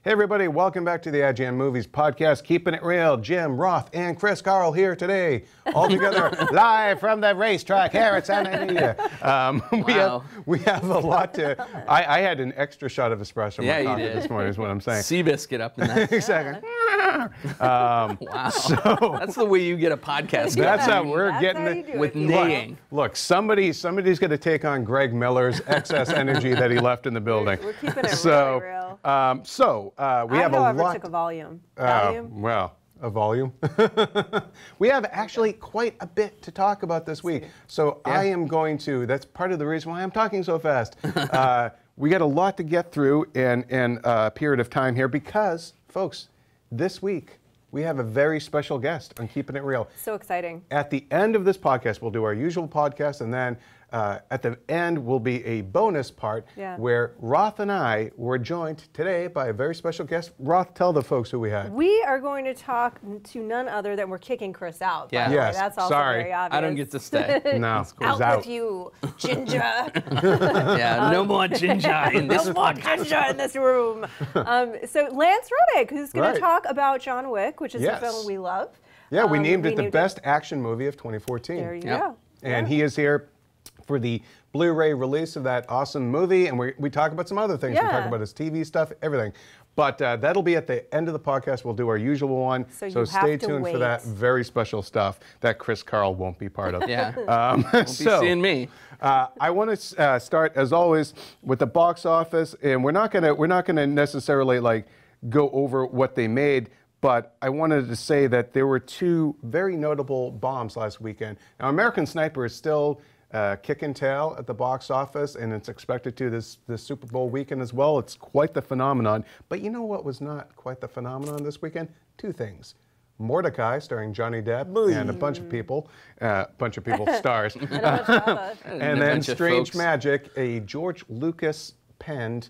Hey everybody, welcome back to the IGN Movies podcast, Keeping It Real. Jim, Roth, and Chris Carl here today, all together live from the racetrack here at San Diego. We have a lot to. I had an extra shot of espresso in my coffee this morning, is what I'm saying. Seabiscuit up in that. Exactly. Wow. So, that's the way you get a podcast. That's how we're getting it with neighing. Look, somebody's going to take on Greg Miller's excess energy that he left in the building. We're keeping it really real. We have a lot. Took a volume. Well, a volume. We have actually quite a bit to talk about this week. So I am going to. That's part of the reason why I'm talking so fast. We got a lot to get through in a period of time here because, folks, this week we have a very special guest on Keeping It Real. So exciting. At the end of this podcast, we'll do our usual podcast, and then at the end will be a bonus part where Roth and I were joined today by a very special guest. Roth, tell the folks who we had. We are going to talk to none other than we're kicking Chris out. Yeah. Yes. That's also very obvious. I don't get to stay. No, out with you, Ginger. Yeah, no more Ginger in this No more Ginger in this room. So Lance Reddick, who's going to talk about John Wick, which is a film we love. Yeah, we named it the best action movie of 2014. There you go. And he is here for the Blu-ray release of that awesome movie, and we talk about some other things. We talk about his TV stuff, everything. But that'll be at the end of the podcast. We'll do our usual one. So stay tuned for that very special stuff that Chris Carl won't be part of. Won't be seeing me. I want to start, as always, with the box office, and we're not gonna necessarily like go over what they made. But I wanted to say that there were two very notable bombs last weekend. Now, American Sniper is still kicking tail at the box office, and it's expected to this Super Bowl weekend as well. It's quite the phenomenon. But you know what was not quite the phenomenon this weekend? Two things. Mordecai, starring Johnny Depp and a bunch of people stars. And then Strange Magic, a George Lucas penned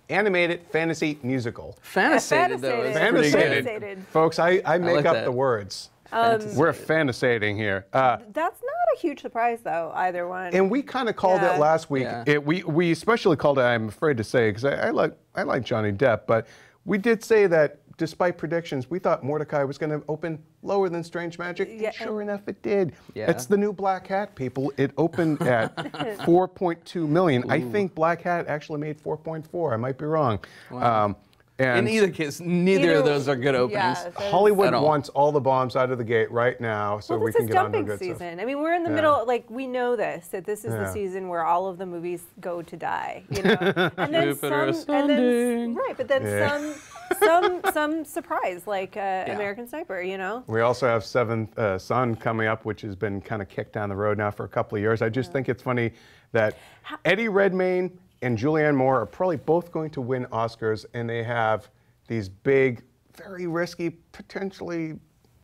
animated fantasy musical. Fantasated, though. Fantasated. Folks, I make like up that. the words. We're fantasating here. That's not a huge surprise, though, either one. And we kind of called it last week. Yeah. We especially called it, I'm afraid to say, because I like Johnny Depp, but we did say that despite predictions, we thought Mordecai was going to open lower than Strange Magic. And sure enough, it did. Yeah. It's the new Black Hat, people. It opened at 4.2 million. Ooh. I think Black Hat actually made 4.4. I might be wrong. Wow. And in either case, neither of those are good openings. Yeah, Hollywood wants all the bombs out of the gate right now, so we can get on to good season. stuff. I mean, we're in the middle. Like, we know this, that this is the season where all of the movies go to die. You know, and then some surprise, like American Sniper. You know. We also have Seventh Son coming up, which has been kind of kicked down the road now for a couple of years. I just think it's funny that Eddie Redmayne and Julianne Moore are probably both going to win Oscars, and they have these big, very risky, potentially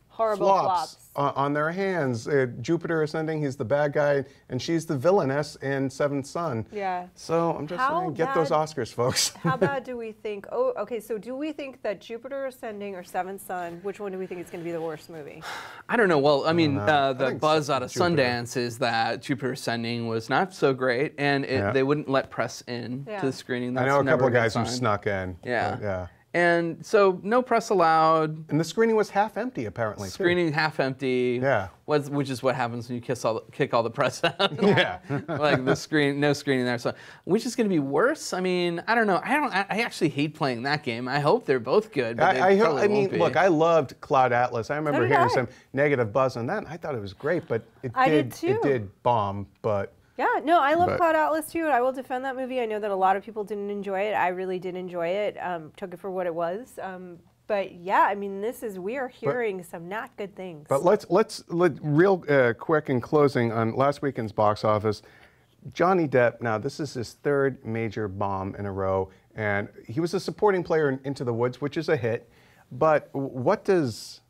horrible flops. On their hands. Jupiter Ascending, he's the bad guy, and she's the villainess in Seventh Son. Yeah. So I'm just saying, get those Oscars, folks. How bad do we think? Oh, okay. So do we think that Jupiter Ascending or Seventh Son? Which one do we think is going to be the worst movie? I don't know. Well, I mean, the buzz out of Sundance is that Jupiter Ascending was not so great, and they wouldn't let press in to the screening. That's I know a couple of guys who snuck in. Yeah. And so no press allowed. And the screening was half empty, apparently. Screening half empty. Yeah. Which is what happens when you kick all the press out. Yeah. Like no screening there. So which is going to be worse? I mean, I don't know. I actually hate playing that game. I hope they're both good. But I mean, look, I loved Cloud Atlas. I remember hearing some negative buzz on that. And I thought it was great, but it did bomb. But yeah, no, I love Cloud Atlas too, and I will defend that movie. I know that a lot of people didn't enjoy it. I really did enjoy it. Took it for what it was. But yeah, I mean, we are hearing some not good things. But let's real quick in closing on last weekend's box office. Johnny Depp. Now this is his third major bomb in a row, and he was a supporting player in Into the Woods, which is a hit. But what does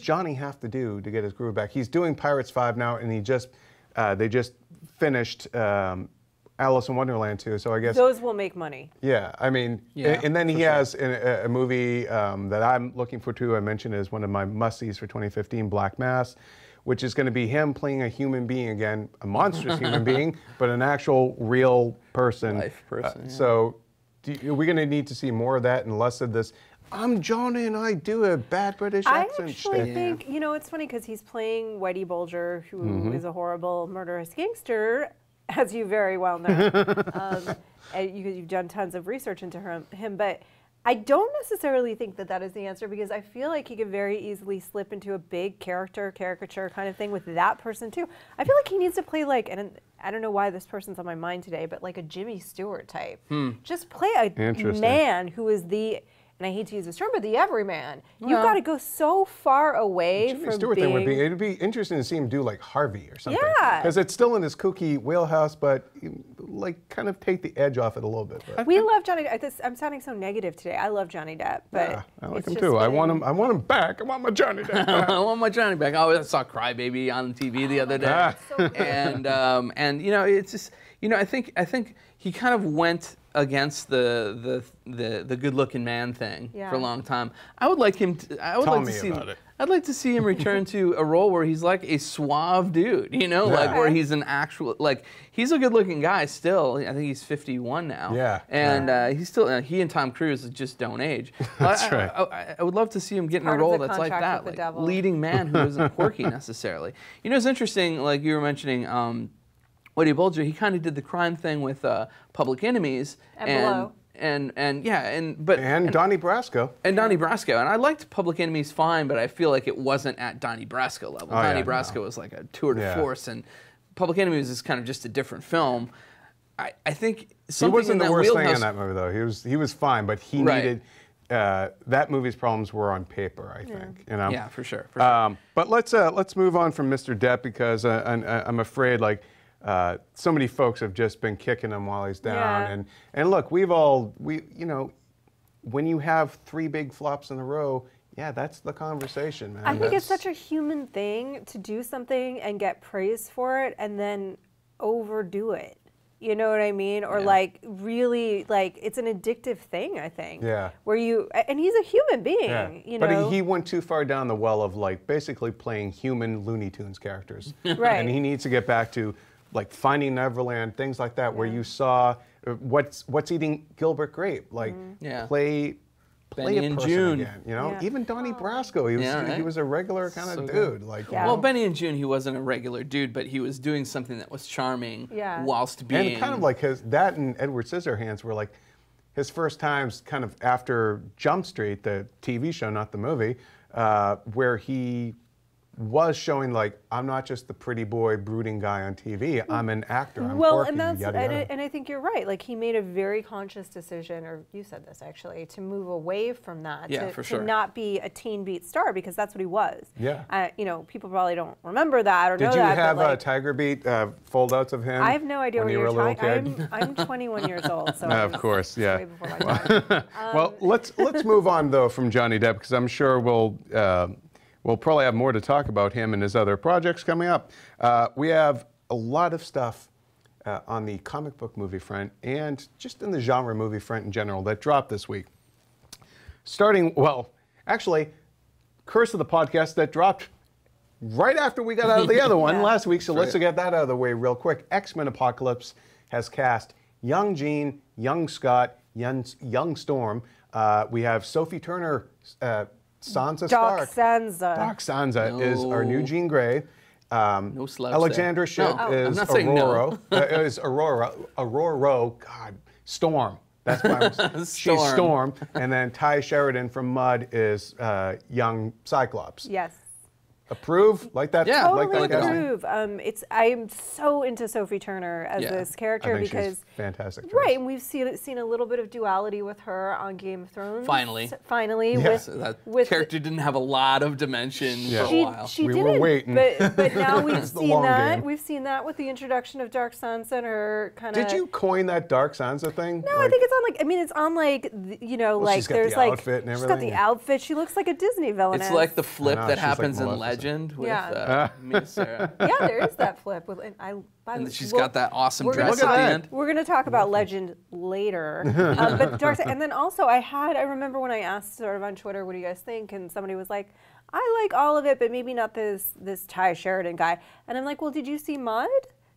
Johnny have to do to get his groove back? He's doing Pirates 5 now, and they just finished Alice in Wonderland 2, so I guess those will make money. Yeah, I mean, and then he has a movie that I'm looking for too. I mentioned as one of my must-sees for 2015, Black Mass, which is going to be him playing a human being again, a monstrous human being, but an actual real person. Life person. So Are we going to need to see more of that and less of this? I'm Johnny and I do a bad British accent. I actually think, it's funny because he's playing Whitey Bulger, who is a horrible murderous gangster, as you very well know. You've done tons of research into him, but I don't necessarily think that is the answer, because I feel like he could very easily slip into a big caricature kind of thing with that person too. I feel like he needs to play and I don't know why this person's on my mind today, but like a Jimmy Stewart type. Just play a man who is and I hate to use this term, but the everyman. You've got to go so far away Jimmy from Stewart being... thing it'd be interesting to see him do like Harvey or something. Yeah. Because it's still in his kooky wheelhouse, but kind of take the edge off it a little bit. But. We love Johnny Depp. I'm sounding so negative today. I love Johnny Depp, but yeah, I like him too. I want him back. I want my Johnny Depp back. I want my Johnny back. I saw Crybaby on TV the other day. So and it's just, I think he kind of went against the good-looking man thing for a long time. I would like him to. I'd like to see him return to a role where he's like a suave dude, where he's an actual he's a good-looking guy still. I think he's 51 now. Yeah. And he's still he and Tom Cruise just don't age. That's right. I would love to see him get in a role that's like that, leading man who isn't quirky necessarily. It's interesting, like you were mentioning. Whitey Bulger, he kind of did the crime thing with Public Enemies and Donnie Brasco. And Donnie Brasco. And I liked Public Enemies fine, but I feel like it wasn't at Donnie Brasco level. Donnie Brasco was like a tour de force, and Public Enemies is kind of just a different film. I think something he wasn't in the that worst wheelhouse, thing in that movie though. He was fine, but he needed that movie's problems were on paper, I think. Yeah, for sure. But let's move on from Mr. Depp, because I'm afraid so many folks have just been kicking him while he's down, and look, when you have 3 big flops in a row, that's the conversation, man. I think it's such a human thing to do something and get praise for it and then overdo it. You know what I mean? Or really, it's an addictive thing, I think. Yeah. And he's a human being, But he went too far down the well of basically playing human Looney Tunes characters. Right. And he needs to get back to Finding Neverland, things like that, where you saw what's eating Gilbert Grape, play Benny a and person June again. Even Donnie Brasco, he was a regular kind of dude. Well, Benny and June, he wasn't a regular dude, but he was doing something that was charming whilst being, and kind of that and Edward Scissorhands were his first times, kind of after Jump Street, the TV show, not the movie, where he was showing I'm not just the pretty boy brooding guy on TV. I'm an actor. I'm quirky, and I think you're right. He made a very conscious decision, or you said this actually, to move away from that. To not be a teen beat star, because that's what he was. Yeah. People probably don't remember that or know that. Did you have Tiger Beat foldouts of him? I have no idea when you were a little kid. I'm 21 years old, so of course, way before my time. Well, let's move on though from Johnny Depp, because I'm sure we'll probably have more to talk about him and his other projects coming up. We have a lot of stuff on the comic book movie front and just in the genre movie front in general that dropped this week. Curse of the Podcast that dropped right after we got out of the other one last week, so let's get that out of the way real quick. X-Men Apocalypse has cast young Jean, young Scott, young Storm. We have Sophie Turner, Sansa Stark. Doc Sansa is our new Jean Grey. No slouch Alexandra Shipp is Aurora. Is Aurora. God, Storm. That's my She's Storm. And then Ty Sheridan from Mud is young Cyclops. Yes. Approve? Like that? Yeah, totally approve. I'm so into Sophie Turner as this character, I think because she's fantastic. Right, and we've seen a little bit of duality with her on Game of Thrones. Finally, that character didn't have a lot of dimension for a while. We were waiting, but now we've seen that. We've seen that with the introduction of Dark Sansa and her kind of. Did you coin that Dark Sansa thing? No, I think it's on she's got the outfit and everything. She's got the outfit. She looks like a Disney villain. It's like the flip that happens in Legend with Sarah. Yeah, there is that flip with, and she's got that awesome dress at the end. We're going to talk about Legend later, but Dark. And then also I remember when I asked sort of on Twitter, what do you guys think? And somebody was like, I like all of it, but maybe not this Ty Sheridan guy. And I'm like, well, did you see Mud?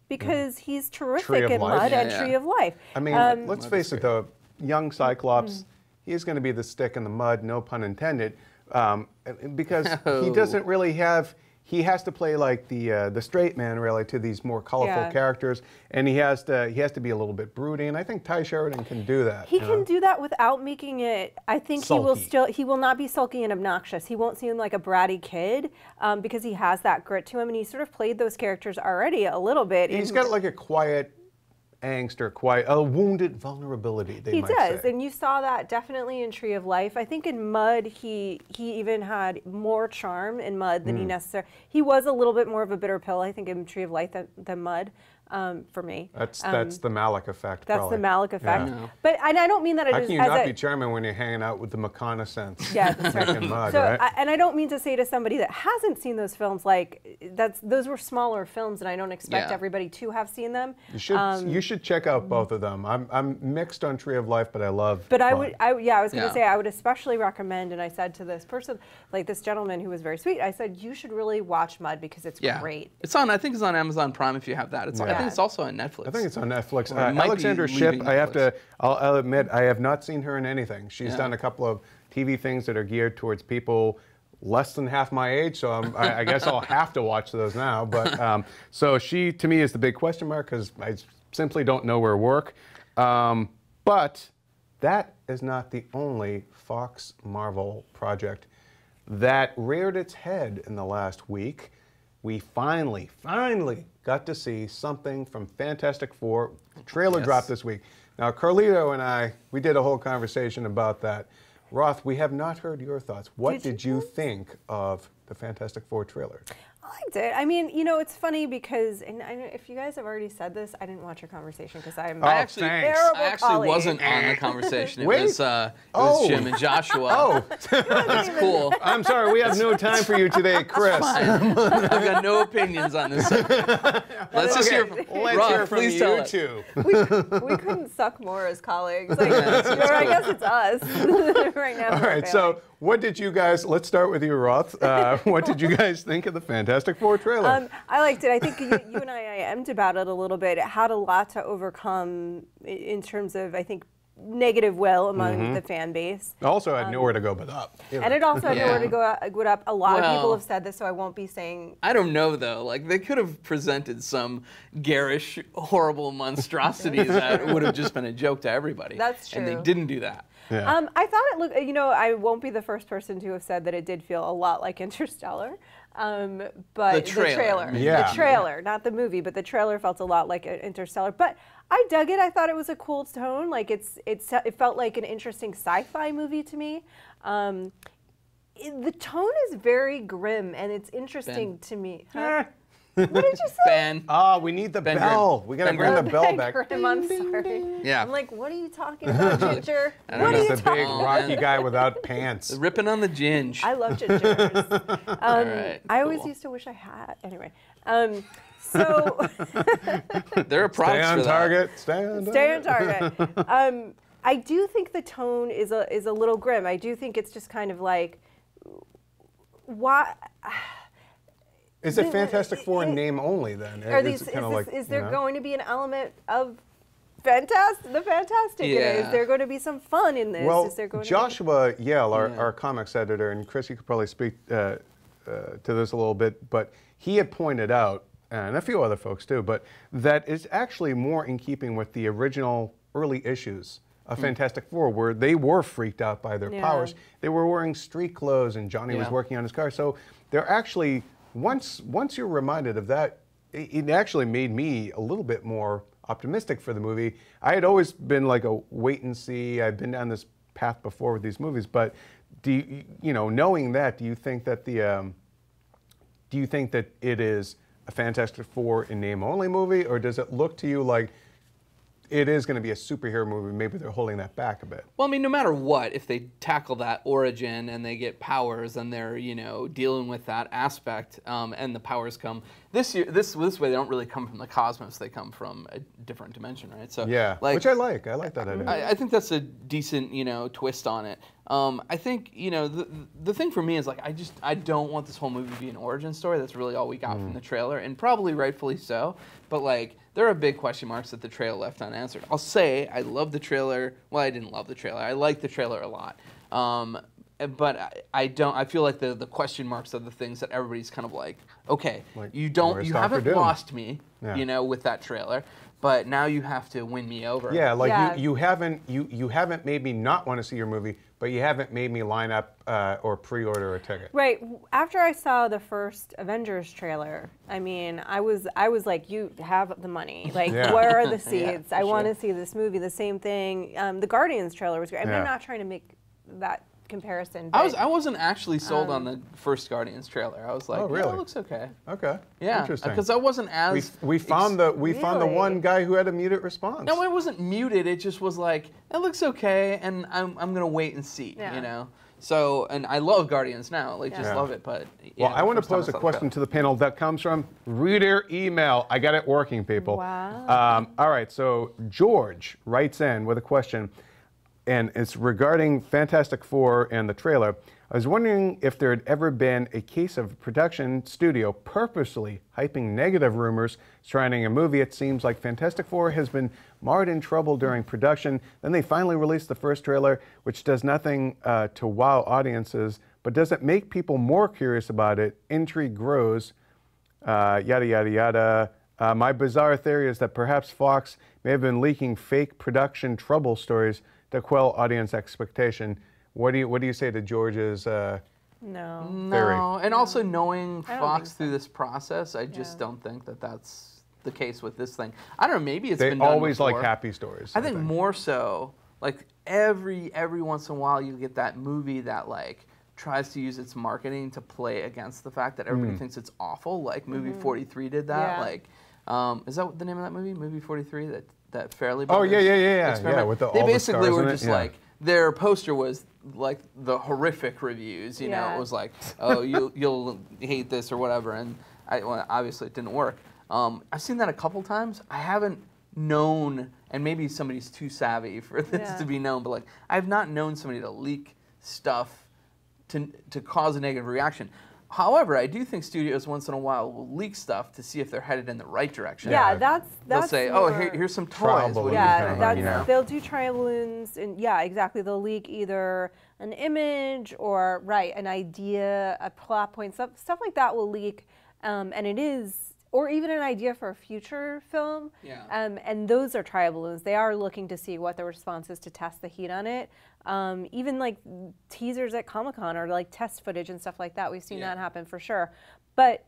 Because he's terrific in Mud and Tree of Life. I mean, let's face it though. young Cyclops, he's going to be the stick in the mud, no pun intended, because he doesn't really have. He has to play like the straight man really to these more colorful characters, and he has to be a little bit broody. And I think Ty Sheridan can do that. He can do that without making it. I think sulky. he will not be sulky and obnoxious. He won't seem like a bratty kid because he has that grit to him, and he sort of played those characters already a little bit. He's got like a quiet angst or quiet, a wounded vulnerability. He does, say. And you saw that definitely in Tree of Life. I think in Mud he even had more charm in Mud than he necessarily. He was a little bit more of a bitter pill, I think, in Tree of Life than Mud. For me, that's the Malik effect. That's probably. the Malik effect. Yeah. But and I don't mean that How can you not be charming when you're hanging out with the McConaissance? Yeah, that's right. Mud, so, right? and I don't mean to say to somebody that hasn't seen those films, like those were smaller films, and I don't expect everybody to have seen them. You should check out both of them. I'm mixed on Tree of Life, but I love. But Mud. I was going to say I would especially recommend, and I said to this person, like this gentleman who was very sweet, I said you should really watch Mud because it's great. It's on. I think it's on Amazon Prime if you have that. I think it's also on Netflix. I think it's on Netflix. It might Alexandra be Shipp, leaving I'll admit, I have not seen her in anything. She's done a couple of TV things that are geared towards people less than half my age, so I guess I'll have to watch those now. But so she, to me, is the big question mark because I simply don't know her work. But that is not the only Fox Marvel project that reared its head in the last week. We finally got to see something from Fantastic Four. The trailer dropped this week. Now, Carlito and I, we did a whole conversation about that. Roth, we have not heard your thoughts. What did you think of the Fantastic Four trailer? I liked it. I mean, you know, it's funny because, and I know if you guys have already said this, I didn't watch your conversation because I'm I actually wasn't on the conversation. It was Jim and Joshua. That's cool. I'm sorry, we have no time for you today, Chris. I've got no opinions on this subject. Let's just hear from you two. We couldn't suck more as colleagues. Like, I guess it's us right now. All right, so what did you guys, let's start with you, Roth. What did you guys think of the Fantastic Four trailer? I liked it. I think you and I emmed about it a little bit. It had a lot to overcome in terms of, I think, negative will among the fan base. Also had nowhere to go but up. And it also had nowhere to go up. A lot of people have said this, so I won't be saying... I don't know, though. Like, they could have presented some garish, horrible monstrosities that would have just been a joke to everybody. That's true. And they didn't do that. Yeah. I thought it looked, you know, I won't be the first person to have said that it did feel a lot like Interstellar. But the trailer. Yeah. The trailer, not the movie, but the trailer felt a lot like Interstellar. But I dug it. I thought it was a cool tone. Like it felt like an interesting sci-fi movie to me. The tone is very grim, and it's interesting to me. Huh? What did you say? Ben. Oh, we need the bell. We got to bring the bell back. Grim, I'm sorry. Yeah. I'm like, what are you talking about, Ginger? What are you talking about? The big rocky guy without pants. Ripping on the ginge. I love gingers. All right, I always used to wish I had. Anyway, so there are props Stay on for target. that. Stay on target. I do think the tone is a little grim. I do think it's just kind of like, why? Is it Fantastic Four in name only then? Is there going to be an element of the fantastic in it? Is there going to be some fun in this? Well, is there going Joshua Yale, our comics editor, and Chris, you could probably speak to this a little bit, but he had pointed out, and a few other folks too, but that it's actually more in keeping with the original early issues of Fantastic Four, where they were freaked out by their powers. They were wearing street clothes, and Johnny was working on his car. So they're actually, once you're reminded of that, it actually made me a little bit more optimistic for the movie. I had always been like a wait and see. I've been down this path before with these movies, but knowing that, do you think that it is a Fantastic Four in name only movie, or does it look to you like it is going to be a superhero movie? Maybe they're holding that back a bit. Well, I mean, no matter what, if they tackle that origin and they get powers and they're, dealing with that aspect, and the powers come this way, they don't really come from the cosmos. They come from a different dimension, right? So yeah, which I like. I like that idea. I think that's a decent, twist on it. I think, you know, the thing for me is like I don't want this whole movie to be an origin story. That's really all we got from the trailer, and probably rightfully so. But like there are big question marks that the trailer left unanswered. I'll say I love the trailer. Well, I didn't love the trailer. I liked the trailer a lot. But I feel like the question marks are the things that everybody's kind of like, okay, Like, you where's Dr. haven't Doom? lost me, Yeah. you know, with that trailer, but now you have to win me over. Yeah, like Yeah. you haven't made me not want to see your movie, but you haven't made me line up or pre-order a ticket. Right. After I saw the first Avengers trailer, I mean, I was like, you have the money. Like, Yeah. where are the Yeah, seats? for I want sure. to see this movie. The same thing. The Guardians trailer was great. I mean, Yeah. I'm not trying to make that comparison. I wasn't actually sold on the first Guardians trailer. I was like, Oh, really? yeah, it looks okay. Okay. Yeah, Interesting. because I wasn't as We found the one Really? guy who had a muted response. No, it wasn't muted. It just was like, it looks okay, and I'm gonna wait and see. Yeah. You know. So, and I love Guardians now. Like, just Yeah. love it. But Well, I want to pose a question question to the panel that comes from reader email. I got it working, people. Wow. All right, so George writes in with a question, and it's regarding Fantastic Four and the trailer. I was wondering if there had ever been a case of a production studio purposely hyping negative rumors surrounding a movie. It seems like Fantastic Four has been marred in trouble during production. Then they finally released the first trailer, which does nothing to wow audiences, but doesn't make people more curious about it. Intrigue grows, yada, yada, yada. My bizarre theory is that perhaps Fox may have been leaking fake production trouble stories to quell audience expectation. What do you say to George's No. theory? No, and also knowing I don't Fox think so. through this process, I just Yeah. don't think that that's the case with this thing. I don't know. Maybe it's They been done always like before. happy stories. I think more so, like every once in a while, you get that movie that like tries to use its marketing to play against the fact that everybody thinks it's awful. Like movie 43 did that. Yeah. Like, is that the name of that movie? Movie 43. That Fairly Oh, Brothers yeah. experiment? Yeah, with they all the basically stars were in it, just yeah. like their poster was like the horrific reviews. You know, Yeah. it was like, oh, you'll hate this or whatever. And well, obviously it didn't work. I've seen that a couple times. I haven't known, and maybe somebody's too savvy for this Yeah. to be known, but like I've not known somebody to leak stuff to cause a negative reaction. However, I do think studios once in a while will leak stuff to see if they're headed in the right direction. Yeah, Yeah. that's They'll say, "Oh, more- here's some Trial toys." What do you balloons Yeah, kinda think? that's, you know? they'll do trial balloons, and yeah, exactly. They'll leak either an image or an idea, a plot point, stuff like that will leak, and it is, or even an idea for a future film. Yeah. And those are trial balloons. They are looking to see what the response is to test the heat on it. Even like teasers at Comic-Con or like test footage and stuff like that. We've seen Yeah. that happen for sure. But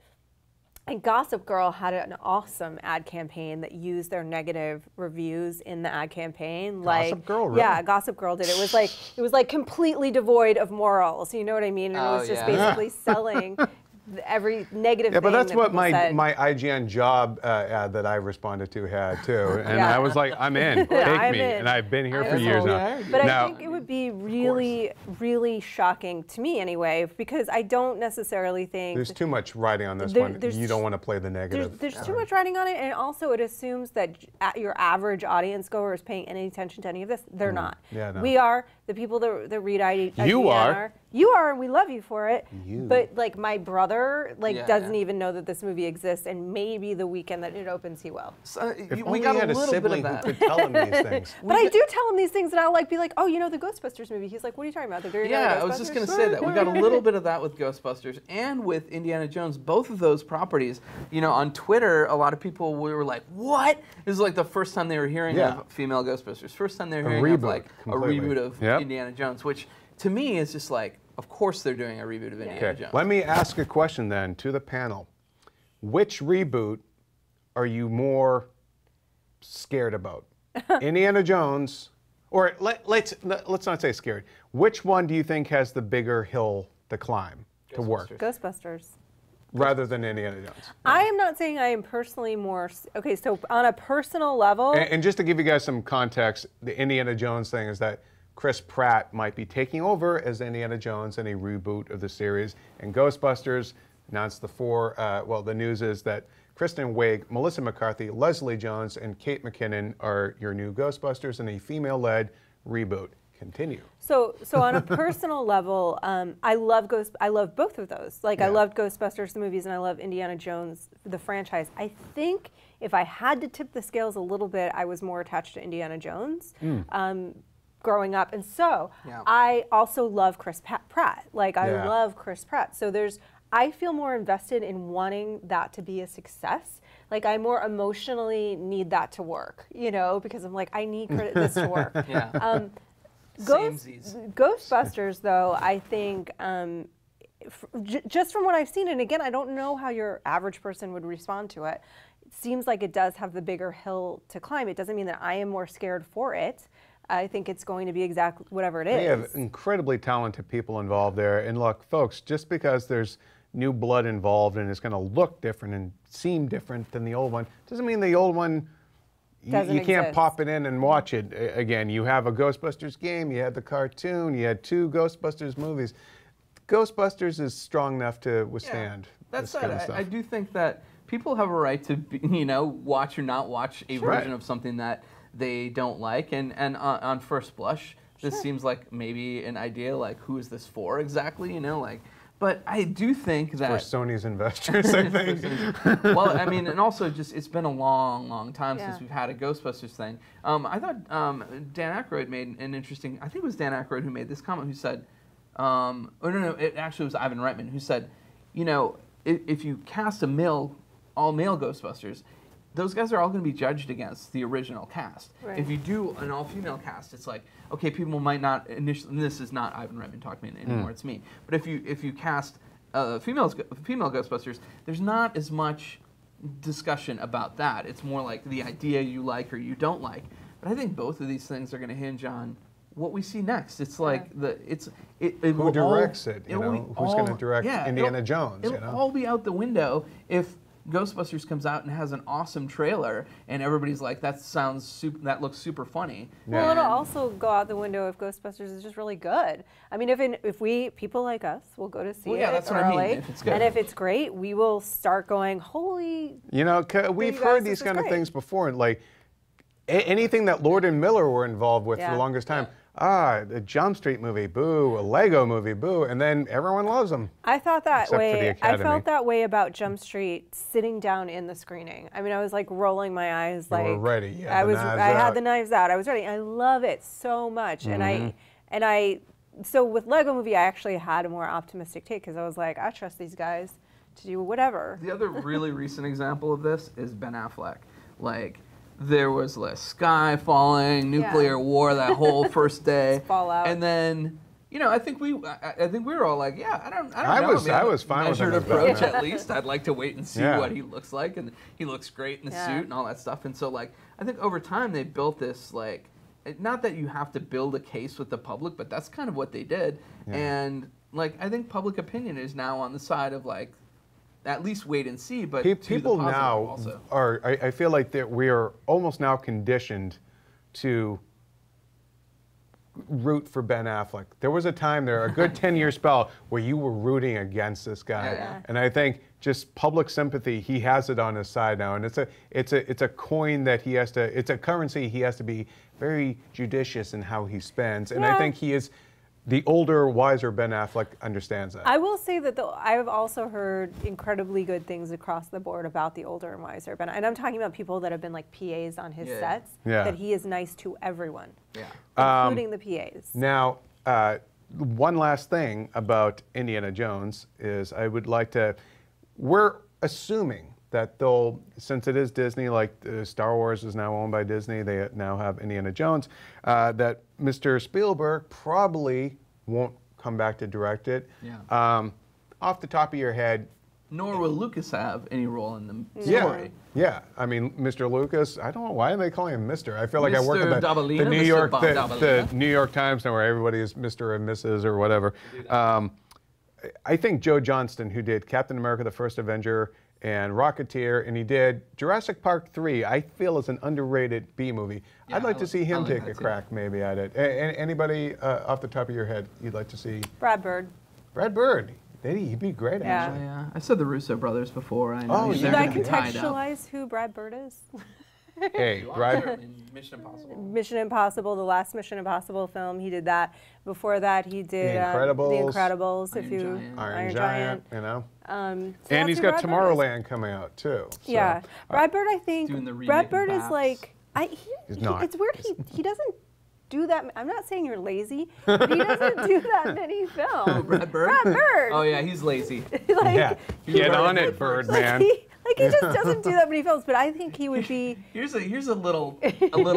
and Gossip Girl had an awesome ad campaign that used their negative reviews in the ad campaign. Gossip Girl, really? Yeah, Gossip Girl did. It was like completely devoid of morals. You know what I mean? And it Oh, was just yeah. basically selling every negative Yeah, thing but that's that what people said. my IGN job ad that I responded to had too, and Yeah. I was like, I'm in, take I'm me, in. and I've been here for That's years all now. we are. But Now- I think it would be really, really shocking to me anyway, because I don't necessarily think There's too much writing on this There- one. there's- You don't want to play the negative. there's too much writing on it, and also it assumes that your average audience goer is paying any attention to any of this. They're not. Yeah, no. We are the people that read IGN. You are. You are, and we love you for it. You. But like my brother, Yeah, doesn't yeah. even know that this movie exists, and maybe the weekend that it opens, he will. So, If we only got he had a a little bit of sibling who that. could tell him these things. But I do tell him these things, and I'll be like, oh, you know the Ghostbusters movie. He's like, what are you talking about? Like, Yeah, I was just going to say that. We got a little bit of that with Ghostbusters and with Indiana Jones. Both of those properties, you know, on Twitter, a lot of people were like, what? It was like the first time they were hearing Yeah. of female Ghostbusters. First time they were A hearing of reboot, like completely. a reboot of Yep. Indiana Jones, which to me is just like, of course they're doing a reboot of Indiana Okay, Jones. let me ask a question then to the panel. Which reboot are you more scared about? Indiana Jones, or let's not say scared. Which one do you think has the bigger hill to climb to work, Ghostbusters. Ghostbusters. rather than Indiana Jones? I am not saying I am personally more. Okay, so on a personal level. And just to give you guys some context, the Indiana Jones thing is that Chris Pratt might be taking over as Indiana Jones in a reboot of the series. And Ghostbusters announced the news is that Kristen Wiig, Melissa McCarthy, Leslie Jones, and Kate McKinnon are your new Ghostbusters in a female-led reboot. continue. So on a personal level, I love both of those. Like, I loved Ghostbusters, the movies, and I love Indiana Jones, the franchise. I think if I had to tip the scales a little bit, I was more attached to Indiana Jones. Growing up, and so I also love Chris Pratt. Like, I love Chris Pratt. So I feel more invested in wanting that to be a success. Like, I more emotionally need that to work, you know, because I'm like, I need this to work. Ghostbusters, though, I think, just from what I've seen, and again, I don't know how your average person would respond to it. It seems like it does have the bigger hill to climb. It doesn't mean that I am more scared for it. I think it's going to be exactly whatever it is. We have incredibly talented people involved there. And look, folks, just because there's new blood involved and it's going to look different and seem different than the old one, doesn't mean the old one, you can't pop it in and watch it again. You have a Ghostbusters game, you had the cartoon, you had 2 Ghostbusters movies. Ghostbusters is strong enough to withstand this kind of stuff. I do think that people have a right to, watch or not watch a version of something that they don't like, and on first blush, this seems like maybe an idea, like, who is this for exactly, but I do think that... For Sony's investors, I think. Well, I mean, and also just, it's been a long time since we've had a Ghostbusters thing. I thought Dan Aykroyd made an interesting, I think it was Dan Aykroyd who made this comment, who said, it actually was Ivan Reitman, who said, if you cast all-male Ghostbusters, those guys are all going to be judged against the original cast. Right. If you do an all-female cast, it's like, okay, people might not initially. And this is not Ivan Reitman talking anymore; it's me. But if you cast female Ghostbusters, there's not as much discussion about that. It's more like the idea you like or you don't like. But I think both of these things are going to hinge on what we see next. It's like who directs it? Who's going to direct Indiana Jones? It'll all be out the window if Ghostbusters comes out and has an awesome trailer, and everybody's like, that looks super funny. Yeah. Well, it'll also go out the window if Ghostbusters is just really good. I mean, if people like us will go to see it that's early, what I mean. If it's good. And if it's great, we will start going, holy. We've heard these kind of things before, like anything that Lord and Miller were involved with for the longest time. The Jump Street movie, boo. A Lego movie, boo. And then everyone loves them. I thought that way. I felt that way about Jump Street sitting down in the screening. I mean, I was like rolling my eyes, like, you were ready. I had the knives out. I was ready. I love it so much. And so with Lego movie, I actually had a more optimistic take because I was like, I trust these guys to do whatever. The other really recent example of this is Ben Affleck. Like, there was sky falling, nuclear war that whole first day, fallout, and then I think we were all like, I don't know. I was fine with measured approach at least. I'd like to wait and see what he looks like, and he looks great in the suit and all that stuff. And so I think over time they built this not that you have to build a case with the public, but that's kind of what they did. Yeah. And I think public opinion is now on the side of at least wait and see, but people now are. I feel like that we are almost now conditioned to root for Ben Affleck. There was a time there, a good 10-year spell, where you were rooting against this guy, and I think just public sympathy, he has it on his side now, and it's a coin that he has to. It's a currency he has to be very judicious in how he spends, and I think he is. The older, wiser Ben Affleck understands that. I will say that I have also heard incredibly good things across the board about the older and wiser Ben. And I'm talking about people that have been PAs on his sets, that he is nice to everyone, including the PAs. Now, one last thing about Indiana Jones is we're assuming that since it is Disney, Star Wars is now owned by Disney, they now have Indiana Jones, that Mr. Spielberg probably won't come back to direct it. Yeah. Off the top of your head. Nor will Lucas have any role in the story. Yeah. I mean, Mr. Lucas, I don't know, why are they calling him Mr.? I feel like I work at the New York Times now where everybody is Mr. and Mrs. or whatever. I think Joe Johnston, who did Captain America, the First Avenger, and Rocketeer, and he did Jurassic Park 3, I feel is an underrated B movie. Yeah, I'd like to see him take a crack maybe at it. Anybody off the top of your head you'd like to see? Brad Bird. Brad Bird. He'd be great, actually. Yeah, I said the Russo brothers before. I know. Should I contextualize who Brad Bird is? Hey, Mission Impossible. Mission Impossible, the last Mission Impossible film, he did that. Before that, he did The Incredibles. The Incredibles, Iron Iron Giant, you know. So And that's he's who got Brad Bird is. Tomorrowland coming out too. So. Yeah, Brad Bird, I think. Doing the remake Brad of Bird is Baps. like, He's not. it's weird. He doesn't do that. I'm not saying you're lazy, but he doesn't do that many films. Brad Bird? Brad Bird. Oh yeah, he's lazy. Like, Yeah, get on it, Birdman. He just doesn't do that many films, but I think he would be. Here's a little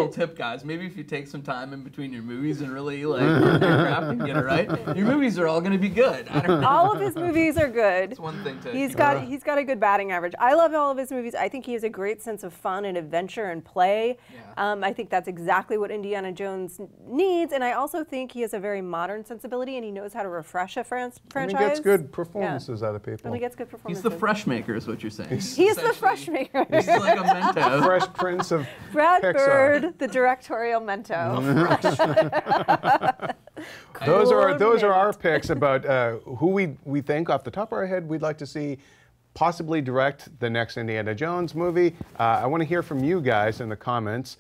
tip, guys. Maybe if you take some time in between your movies and really like work your craft and get it right, your movies are all going to be good. I don't know. All of his movies are good. It's one thing to. He's got a good batting average. I love all of his movies. I think he has a great sense of fun and adventure and play. Yeah. I think that's exactly what Indiana Jones needs, and I also think he has a very modern sensibility, and he knows how to refresh a franchise. And he gets good performances out of people. And he gets good He's performances. the fresh maker, is what you're saying. He's the fresh maker. He's like a Mento. Fresh Prince of Brad Pixar. Bird, the directorial Mento. Those Cool are our picks about who we think off the top of our head we'd like to see possibly direct the next Indiana Jones movie. I want to hear from you guys in the comments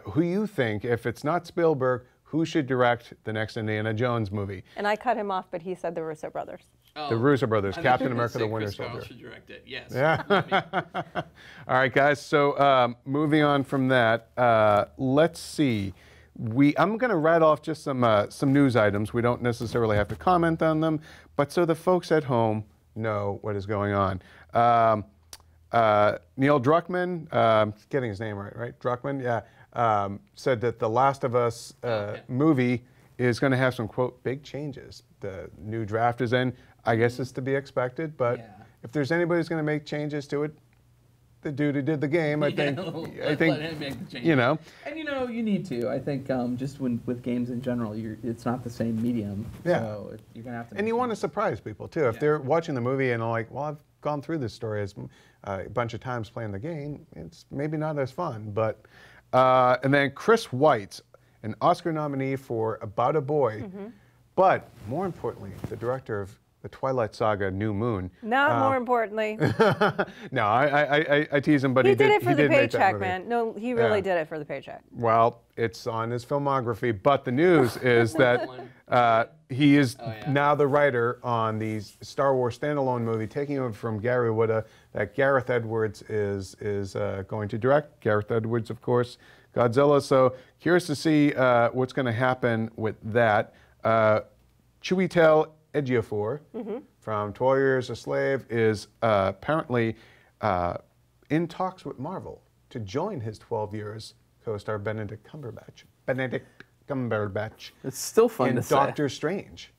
who you think, if it's not Spielberg, who should direct the next Indiana Jones movie. And I cut him off, but he said the Russo brothers. The Russo brothers, I Captain think America: The Chris Winter Carl Soldier. should direct it. Yes. Yeah. All right, guys. So moving on from that, let's see. I'm going to rattle off just some news items. We don't necessarily have to comment on them, but so the folks at home know what is going on. Neil Druckmann, getting his name right? Druckmann, yeah, said that the Last of Us movie is going to have some, quote, big changes. The new draft is in. I guess it's to be expected, but if there's anybody who's going to make changes to it, the dude who did the game, I think, let him make the changes. you know. And you need to. I think just with games in general, it's not the same medium. Yeah. So you're gonna have to. And you want to surprise people too. If they're watching the movie and are like, well, I've gone through this story a bunch of times playing the game, it's maybe not as fun. But and then Chris White, an Oscar nominee for About a Boy, but more importantly, the director of the Twilight Saga: New Moon. Not more importantly. No, I tease him, but He did it for the make that paycheck, movie. man. No, he really Yeah. did it for the paycheck. Well, it's on his filmography, but the news is that he is now the writer on the Star Wars standalone movie, taking over from Gary Whitta, that Gareth Edwards is going to direct. Gareth Edwards, of course, Godzilla. So curious to see what's going to happen with that. Chiwetel Ejiofor from 12 Years a Slave is apparently in talks with Marvel to join his 12 Years co-star Benedict Cumberbatch. It's still fun in to say. Doctor Strange,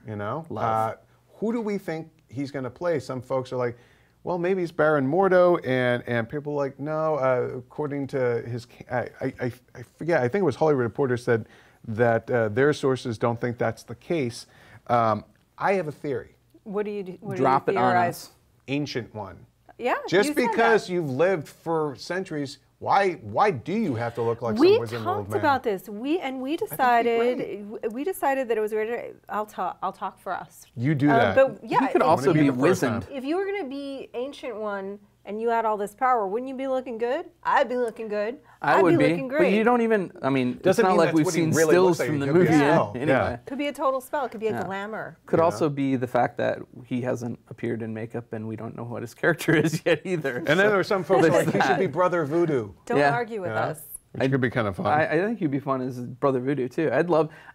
you know? Love. Who do we think he's going to play? Some folks are like, well, maybe it's Baron Mordo, and people are like, no, according to his, I forget, I think it was Hollywood Reporter said that their sources don't think that's the case. I have a theory. What do you Drop it on theorize? us. Ancient one. Yeah. Just you said because that. you've lived for centuries, why do you have to look like We some wizened old talked man? about this. We decided that it was weird. I'll talk for us. You do that. But yeah, He could if- also be be the first wizened. time. If you were going to be Ancient One and you had all this power, wouldn't you be looking good? I'd be looking good. I I'd would be, looking but great. you don't even. I mean, Doesn't it's not mean like that's we've what he seen really stills looks like. from the It could be movie. a spell. Anyway. Yeah. Could be a total spell. It could be a glamour. Could also be the fact that he hasn't appeared in makeup and we don't know what his character is yet either. And then there are some folks who are like, he There's should be that. Brother Voodoo. Don't Yeah. argue with us. Which could be kind of fun. I think he'd be fun as Brother Voodoo too.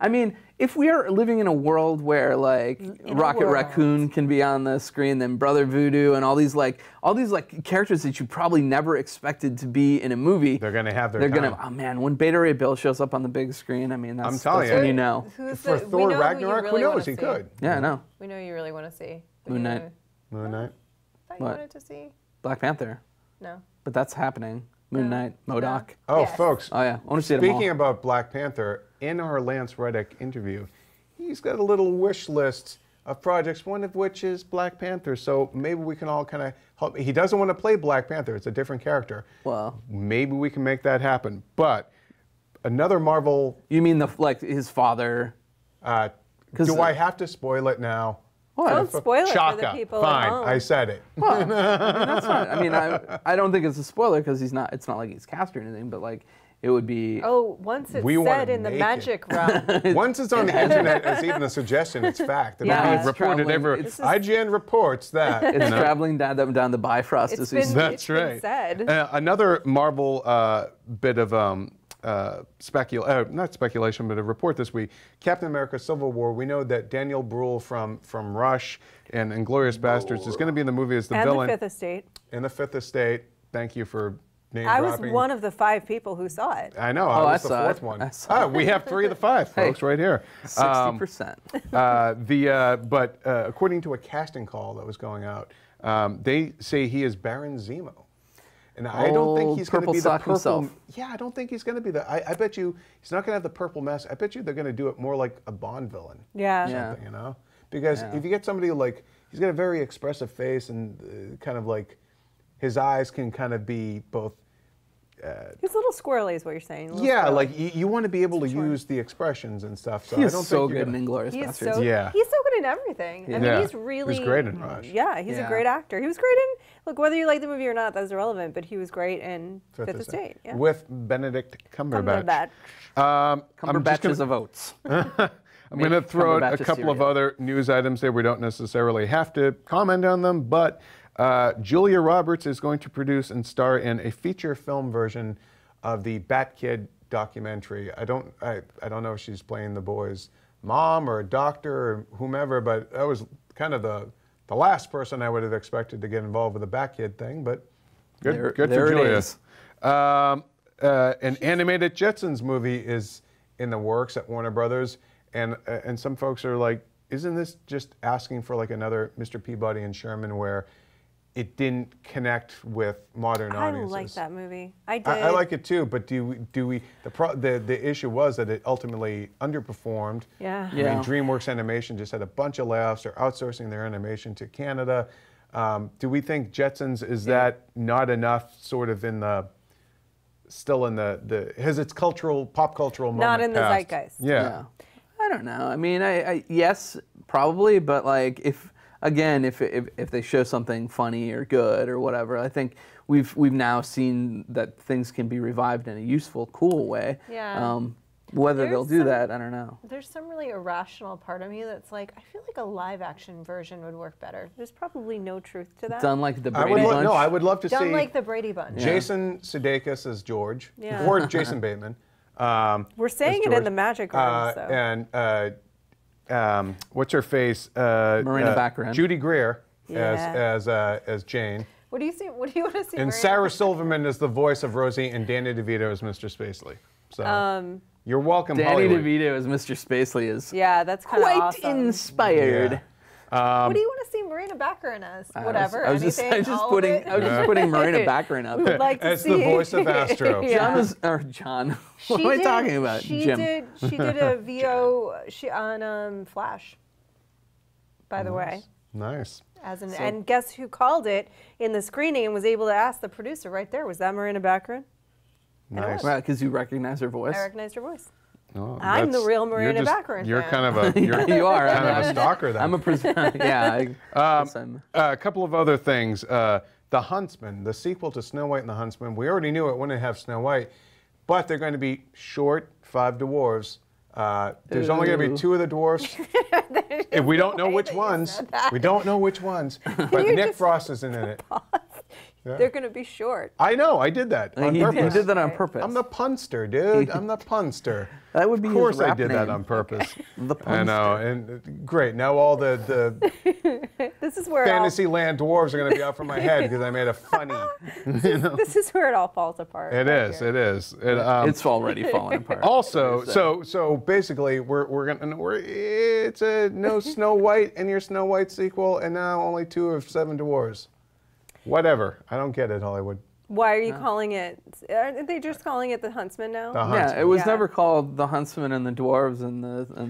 I mean, if we are living in a world where like In a Rocket world. Raccoon can be on the screen, then Brother Voodoo and all these characters that you probably never expected to be in a movie, They're going to have their they're time. gonna. Oh man, when Beta Ray Bill shows up on the big screen, I mean, that's, I'm telling that's you. when you know. Who's For the, we Thor know who you Ragnarok, really who knows? wanna He see. could. Yeah, I know. We know you really want to see. Moon Knight. Moon Knight. I thought you What? wanted to see. Black Panther, No. but that's happening. Moon Knight, MODOK. Oh, Yes. folks. Oh yeah, I want to see them all. Speaking about Black Panther, in our Lance Reddick interview, he's got a little wish list of projects, one of which is Black Panther. So maybe we can all kind of help. He doesn't want to play Black Panther. It's a different character. Well, Maybe we can make that happen. But another Marvel, you mean his father? do I have to spoil it now? Don't spoil it for the Chaka. people Fine, at home. I said it. Well, I mean, that's fine. I mean, I don't think it's a spoiler because he's not. It's not like he's cast or anything. But like, it would be. Oh, once it's We wanna said in the make magic realm. Once it's on the internet, it's even a suggestion. It's fact. Yeah. It's reported Traveling- everywhere. it's- IGN reports that. It's traveling down the Bifrost It's as been, he's. That's it's been right. said. Another Marvel bit of not speculation, but a report this week. Captain America: Civil War. We know that Daniel Bruhl from Rush and Inglourious Bastards is going to be in the movie as the And villain the Fifth Estate. in the Fifth Estate. Thank you for name I was dropping. one of the 5 people who saw it. I know. Oh, I I was the saw fourth it. one. I saw We have 3 of the 5, folks, right here. 60%. But according to a casting call that was going out, they say he is Baron Zemo. And I don't think he's going to Purple be the sock purple. himself. Yeah, I don't think he's going to be the. I bet you he's not going to have the purple mask. I bet you they're going to do it more like a Bond villain. Yeah. Yeah. You know, because if you get somebody like he's got a very expressive face and kind of like his eyes can kind of be both. He's a little squirrely, is what you're saying. a little Yeah, squirrely. like you want to be able to use the expressions and stuff. So I He's don't so think you're good in gonna, Inglourious He's Bastards. so Yeah. he's so good in everything. I mean, Yeah. he's really He was great in Rush. Yeah, he's a Yeah. great actor. He was great in look whether you like the movie or not, that's irrelevant. But he was great in Fifth Estate. Yeah. with Benedict Cumberbatch. Cumberbatch. I'm just Cumberbatches gonna- of oats. I'm going to throw out a Cumberbatch couple of cereal. other news items there. We don't necessarily have to comment on them, but Julia Roberts is going to produce and star in a feature film version of the Bat Kid documentary. I don't know if she's playing the boy's mom or a doctor or whomever, but that was kind of the last person I would have expected to get involved with the Bat Kid thing. But good There for it Julia. is. An animated Jetsons movie is in the works at Warner Brothers, and some folks are like, isn't this just asking for like another Mr. Peabody and Sherman where it didn't connect with modern I audiences? like that movie. I did. I like it too, but do we? The issue was that it ultimately underperformed. Yeah. I mean, Yeah. DreamWorks Animation just had a bunch of layoffs. They're outsourcing their animation to Canada. Do we think Jetsons is that not enough? Sort of in the still in the has its pop cultural moment Not in the passed? zeitgeist. Yeah. I don't know. I mean, I yes, probably, but like if they show something funny or good or whatever, I think we've now seen that things can be revived in a useful, cool way. Yeah. Whether There's they'll do some- that, I don't know. There's some really irrational part of me that's like, I feel like a live action version would work better. There's probably no truth to that. Done like the I Brady would Bunch. I would love to Done see like the Brady Bunch. Jason Sudeikis as George Yeah. or Jason Bateman. We're saying as it in George. the magic room. So. And what's her face? Marina Baccarin. Judy Greer Yeah. as Jane. What do you want to see? And Maria? Sarah Silverman is the voice of Rosie, and Danny DeVito is Mr. Spacely. So you're welcome, Danny Hollywood. DeVito as Mr. Spacely is Yeah, that's kind of quite awesome. inspired. Yeah. What do you want to see Marina Baccarin as? Whatever. I was just anything, all of it? putting Marina Baccarin up. We would like to As see. the voice of Astro. Yeah. John. What am I talking about? She Jim. She did a VO on Flash. By the way, Nice. and guess who called it in the screening and was able to ask the producer right there? Was that Marina Baccarin? Nice. Well, because you recognize her voice. I recognized her voice. Oh, I'm the that's- real you're Marina just- Baccarin You're fan. kind of a you're You are. kind of a stalker then. I'm a yeah. A couple of other things. The Huntsman, the sequel to Snow White and the Huntsman. We already knew it wouldn't have Snow White, but they're going to be short 5 dwarves. There's only going to be Ooh. 2 of the dwarves. If we don't know which ones. We don't know which ones. But you Nick just Frost is in it. They're going to be short. I know. I did that on He purpose. did that on purpose. I'm the punster, dude. I'm the punster. That would be Of his course I rap did that name. on purpose. The I know. And great. Now all the This is where it all, Fantasyland dwarves are going to be out from my head because I made a funny. this is where it all falls apart. It right is. here. It is. It's already falling apart. Also, so basically, it's a no Snow White in your Snow White sequel, and now only 2 of 7 dwarves. Whatever. I don't get it, Hollywood. Why are you calling it? Aren't they just calling it the Huntsman now? The Huntsman. Yeah, it was never called the Huntsman and the Dwarves and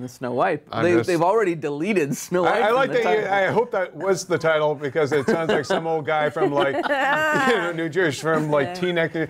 the Snow White. They've already deleted Snow White. I like that. I hope that was the title because it sounds like some old guy from like New Jersey, from like Teaneck.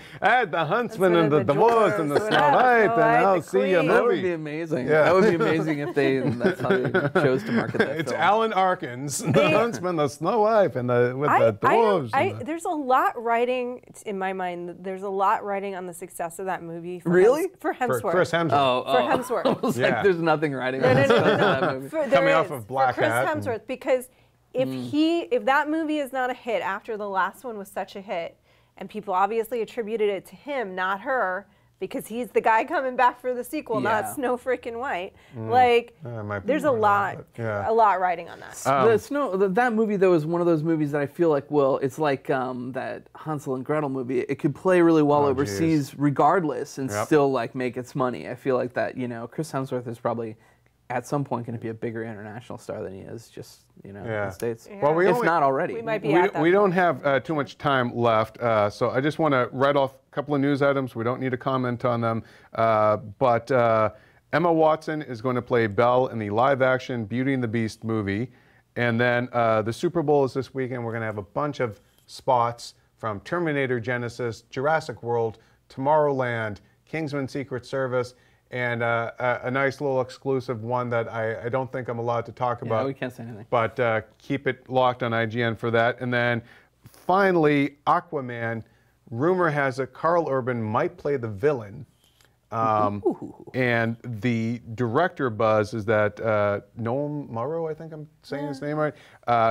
The Huntsman and the Dwarves and the Snow White, and I'll see you. That would be amazing. Yeah. That would be amazing if that's how they chose to market that It's film. Alan Arkin's The Huntsman, the Snow White, and the dwarves. There's a lot riding, in my mind, there's a lot riding on the success of that movie. For Really? For Hemsworth. For Chris Hemsworth. For Hemsworth. I was like, there's nothing riding on that movie. Coming off of Black for Chris Hat Hemsworth, because if that movie is not a hit after the last one was such a hit, and people obviously attributed it to him, not her, because he's the guy coming back for the sequel, not Snow freaking White. Like, there's a lot riding on that. That movie though is one of those movies that I feel like, it's like that Hansel and Gretel movie. It could play really well overseas regardless and still like make its money. I feel like that, Chris Hemsworth is probably at some point going to be a bigger international star than he is just, in the States. Yeah. Well, if not already. We might be we don't have too much time left, so I just want to write off a couple of news items. We don't need to comment on them, but Emma Watson is going to play Belle in the live-action Beauty and the Beast movie, and then the Super Bowl is this weekend. We're going to have a bunch of spots from Terminator Genesis, Jurassic World, Tomorrowland, Kingsman Secret Service, and a nice little exclusive one that I don't think I'm allowed to talk about. Yeah, we can't say anything. But keep it locked on IGN for that. And then finally, Aquaman. Rumor has it Carl Urban might play the villain. And the director buzz is that Noam Morrow, I think I'm saying his name right,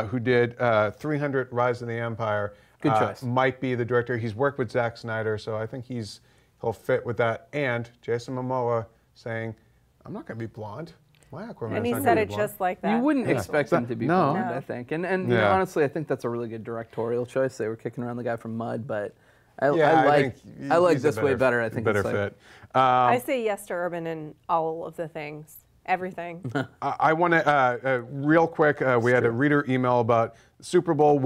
who did 300 Rise of the Empire. Good choice. Might be the director. He's worked with Zack Snyder, so I think he'll fit with that. And Jason Momoa saying, I'm not going to be blonde. My Aquaman. And he said it just like that. You wouldn't expect him to be blonde, No. I think. And honestly, I think that's a really good directorial choice. They were kicking around the guy from Mud, but I like this way better. I think better it's fit. I say yes to Urban in all of the things. Everything. I want to real quick. We had a reader email about Super Bowl.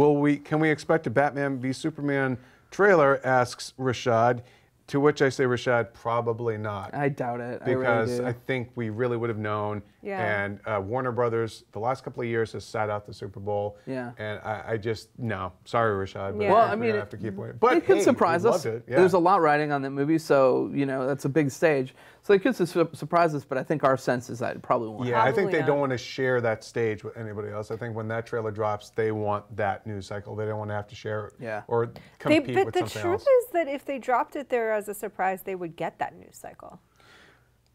Can we expect a Batman v Superman trailer? Asks Rashad. To which I say, Rashad, probably not. I doubt it. Because I think we really would have known. Yeah. And Warner Brothers, the last couple of years, has sat out the Super Bowl. Yeah. And I just, no. Sorry, Rashad. But Yeah. Well, I mean, I have to keep waiting. But it could surprise us. Yeah. There's a lot riding on that movie, so, that's a big stage. So it could surprise us, but I think our sense is that it probably won't. Yeah, I think they not. don't want to share that stage with anybody else. I think when that trailer drops, they want that news cycle. They don't want to have to share it or compete with But the something truth else. is that if they dropped it there as a surprise, they would get that news cycle.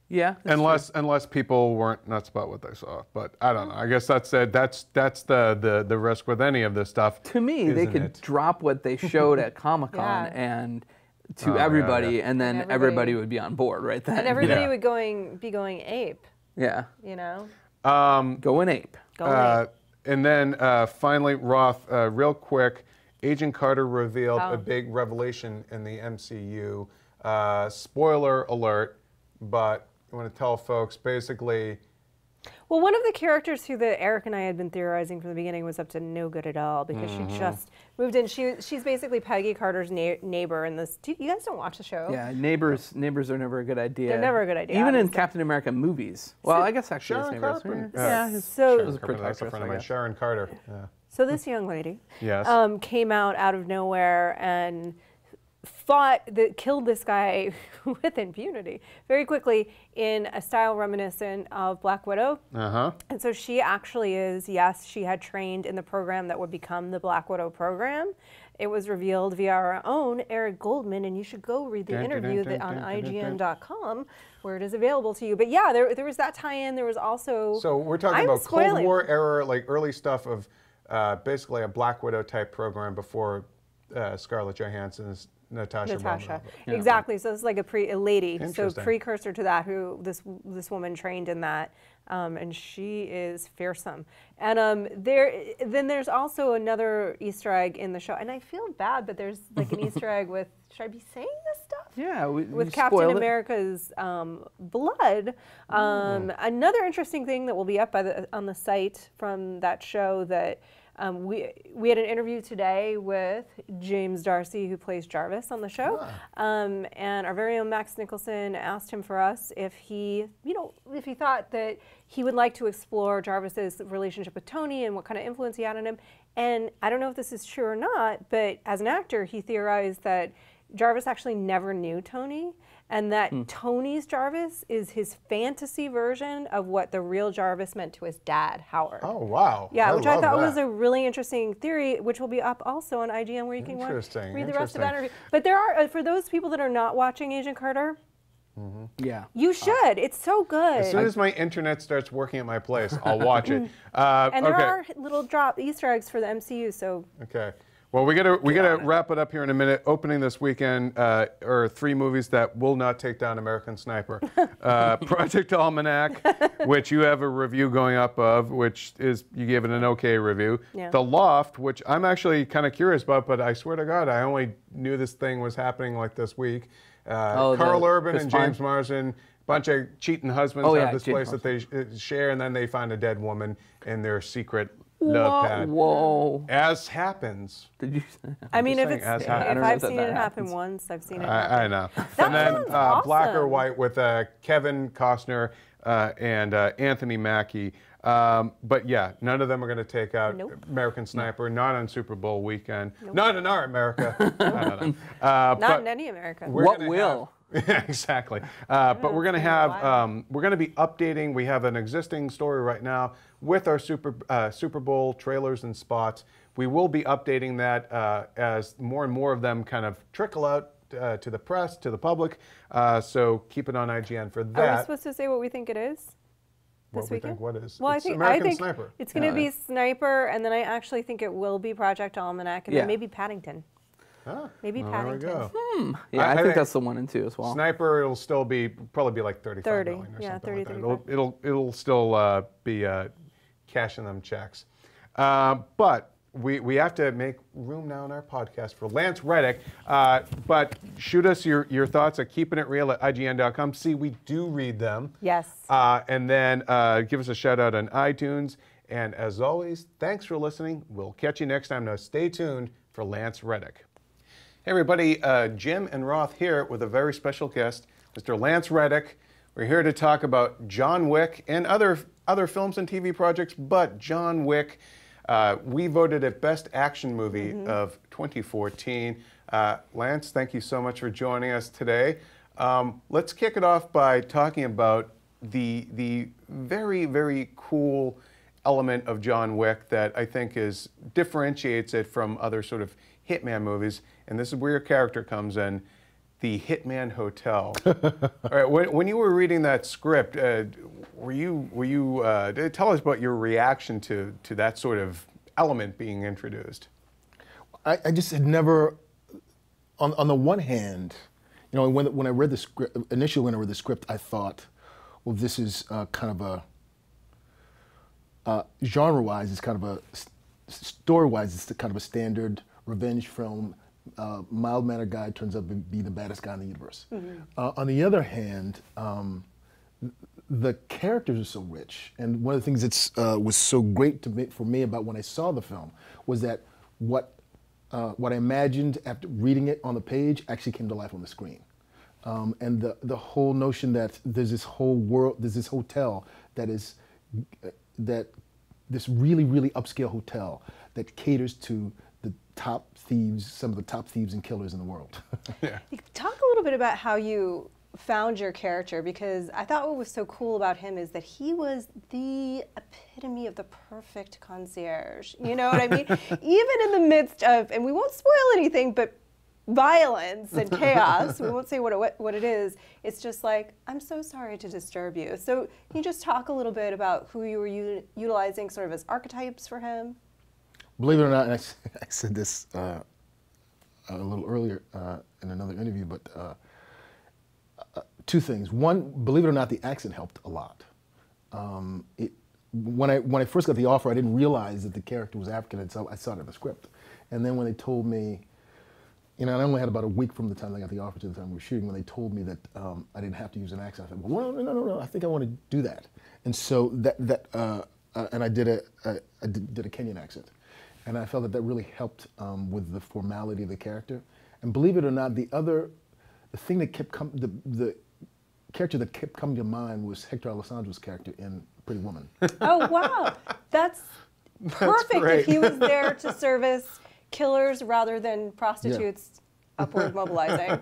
Yeah. Unless people weren't nuts about what they saw. But I don't know. I guess that's the risk with any of this stuff. To me, they could drop what they showed at Comic-Con and to everybody, and then everybody would be on board right then. And everybody would be going ape. Yeah. Going ape. And then finally, Roth, real quick, Agent Carter revealed a big revelation in the MCU. Spoiler alert, but I want to tell folks basically. Well, one of the characters who Eric and I had been theorizing from the beginning was up to no good at all because she just moved in. She's basically Peggy Carter's neighbor in this. You guys don't watch the show? Yeah, neighbors are never a good idea. They're never a good idea. Even in Captain America movies. Well, I guess actually Sharon his neighbors. Carpenter. So That's a friend of mine, Sharon Carter. Yeah. So this young lady Yes. came out of nowhere and killed this guy with impunity very quickly in a style reminiscent of Black Widow. And so she actually is, she had trained in the program that would become the Black Widow program. It was revealed via our own Eric Goldman, and you should go read the interview on ign.com where it is available to you. But yeah, there was that tie-in. There was also... So we're talking about Cold War era, like early stuff of basically a Black Widow type program before Scarlett Johansson's Natasha. Exactly. So it's like a lady. So precursor to that, who this woman trained in that, and she is fearsome. And there's also another Easter egg in the show, and I feel bad, but there's like an Easter egg with. Should I be saying this stuff? Yeah, with Captain America's blood. Another interesting thing that will be up on the site from that show that. We had an interview today with James Darcy, who plays Jarvis on the show, and our very own Max Nicholson asked him for us if he thought that he would like to explore Jarvis's relationship with Tony and what kind of influence he had on him. And I don't know if this is true or not, but as an actor, he theorized that Jarvis actually never knew Tony, and that Tony's Jarvis is his fantasy version of what the real Jarvis meant to his dad, Howard. Oh, wow. Yeah, which I thought was a really interesting theory, which will be up also on IGN, where you can read the rest of that interview. But there are, for those people that are not watching Agent Carter, yeah, you should. It's so good. As soon as my internet starts working at my place, I'll watch it. And there are little Easter eggs for the MCU, so. Okay. Well, we gotta wrap it up here in a minute. Opening this weekend are 3 movies that will not take down American Sniper. Project Almanac, which you have a review going up of, which is, you gave it an okay review. Yeah. The Loft, which I'm actually kind of curious about, but I swear to God, I only knew this thing was happening like this week. Carl Urban and James Marsden, bunch of cheating husbands have this place that they share, and then they find a dead woman in their secret love pad. Whoa. As happens. Did you? I mean, if I've seen seen it happen once, I've seen it I happen. know. That And then sounds awesome. Black or White with Kevin Costner and Anthony Mackie. But yeah, none of them are going to take out American Sniper, not on Super Bowl weekend. Not in our America. I don't know. Not in any America. What will? Yeah, exactly. But we're going to have, we're going to be updating. We have an existing story right now with our Super Bowl trailers and spots. We will be updating that as more and more of them kind of trickle out to the press, to the public. So keep it on IGN for that. Are we supposed to say what we think it is? This weekend? What is? Well, it's I think Sniper. It's going to be Sniper, and then I actually think it will be Project Almanac, and then maybe Paddington. Maybe Paddington. There we go. Yeah, I think that's the 1 and 2 as well. Sniper, it'll still be probably like 35 million or something 30, like that. It'll still be cashing them checks. But we have to make room now in our podcast for Lance Reddick. But shoot us your thoughts at keepin-it-real@ign.com. See, we do read them. Yes. And then give us a shout out on iTunes. And as always, thanks for listening. We'll catch you next time. Now stay tuned for Lance Reddick. Hey everybody, Jim and Roth here with a very special guest, Mr. Lance Reddick. We're here to talk about John Wick and other films and TV projects, but John Wick. We voted it Best Action Movie of 2014. Lance, thank you so much for joining us today. Let's kick it off by talking about the very, very cool element of John Wick that I think differentiates it from other sort of hitman movies, and this is where your character comes in, the Hitman Hotel. All right, when you were reading that script, were you tell us about your reaction to that sort of element being introduced? I just had never, on the one hand, you know, when I read the script, initially when I read the script, I thought, well, this is kind of a, genre-wise, it's kind of a, story-wise, it's kind of a standard revenge film. Mild-mannered guy turns out to be the baddest guy in the universe. On the other hand, the characters are so rich, and one of the things that was so great for me about when I saw the film was that what I imagined after reading it on the page actually came to life on the screen. And the whole notion that there's this whole world, there's this hotel that is this really, really upscale hotel that caters to the top thieves, some of the top thieves and killers in the world. Yeah. Talk a little bit about how you found your character, because I thought what was so cool about him is that he was the epitome of the perfect concierge. You know what I mean? Even in the midst of, and we won't spoil anything, but violence and chaos, we won't say what it is, it's just like, I'm so sorry to disturb you. So can you just talk a little bit about who you were utilizing sort of as archetypes for him? Believe it or not, and I said this a little earlier in another interview, but two things. One, believe it or not, the accent helped a lot. When I first got the offer, I didn't realize that the character was African until I saw it in the script. And then when they told me, you know, and I only had about a week from the time I got the offer to the time we were shooting, when they told me that I didn't have to use an accent, I thought, well, no, I think I want to do that. And so and I did a Kenyan accent. and I felt that that really helped with the formality of the character. And believe it or not, the thing that kept the character that kept coming to mind was Hector Alessandro's character in Pretty Woman. Oh, wow. That's perfect great. if he was there to service killers rather than prostitutes upward mobilizing.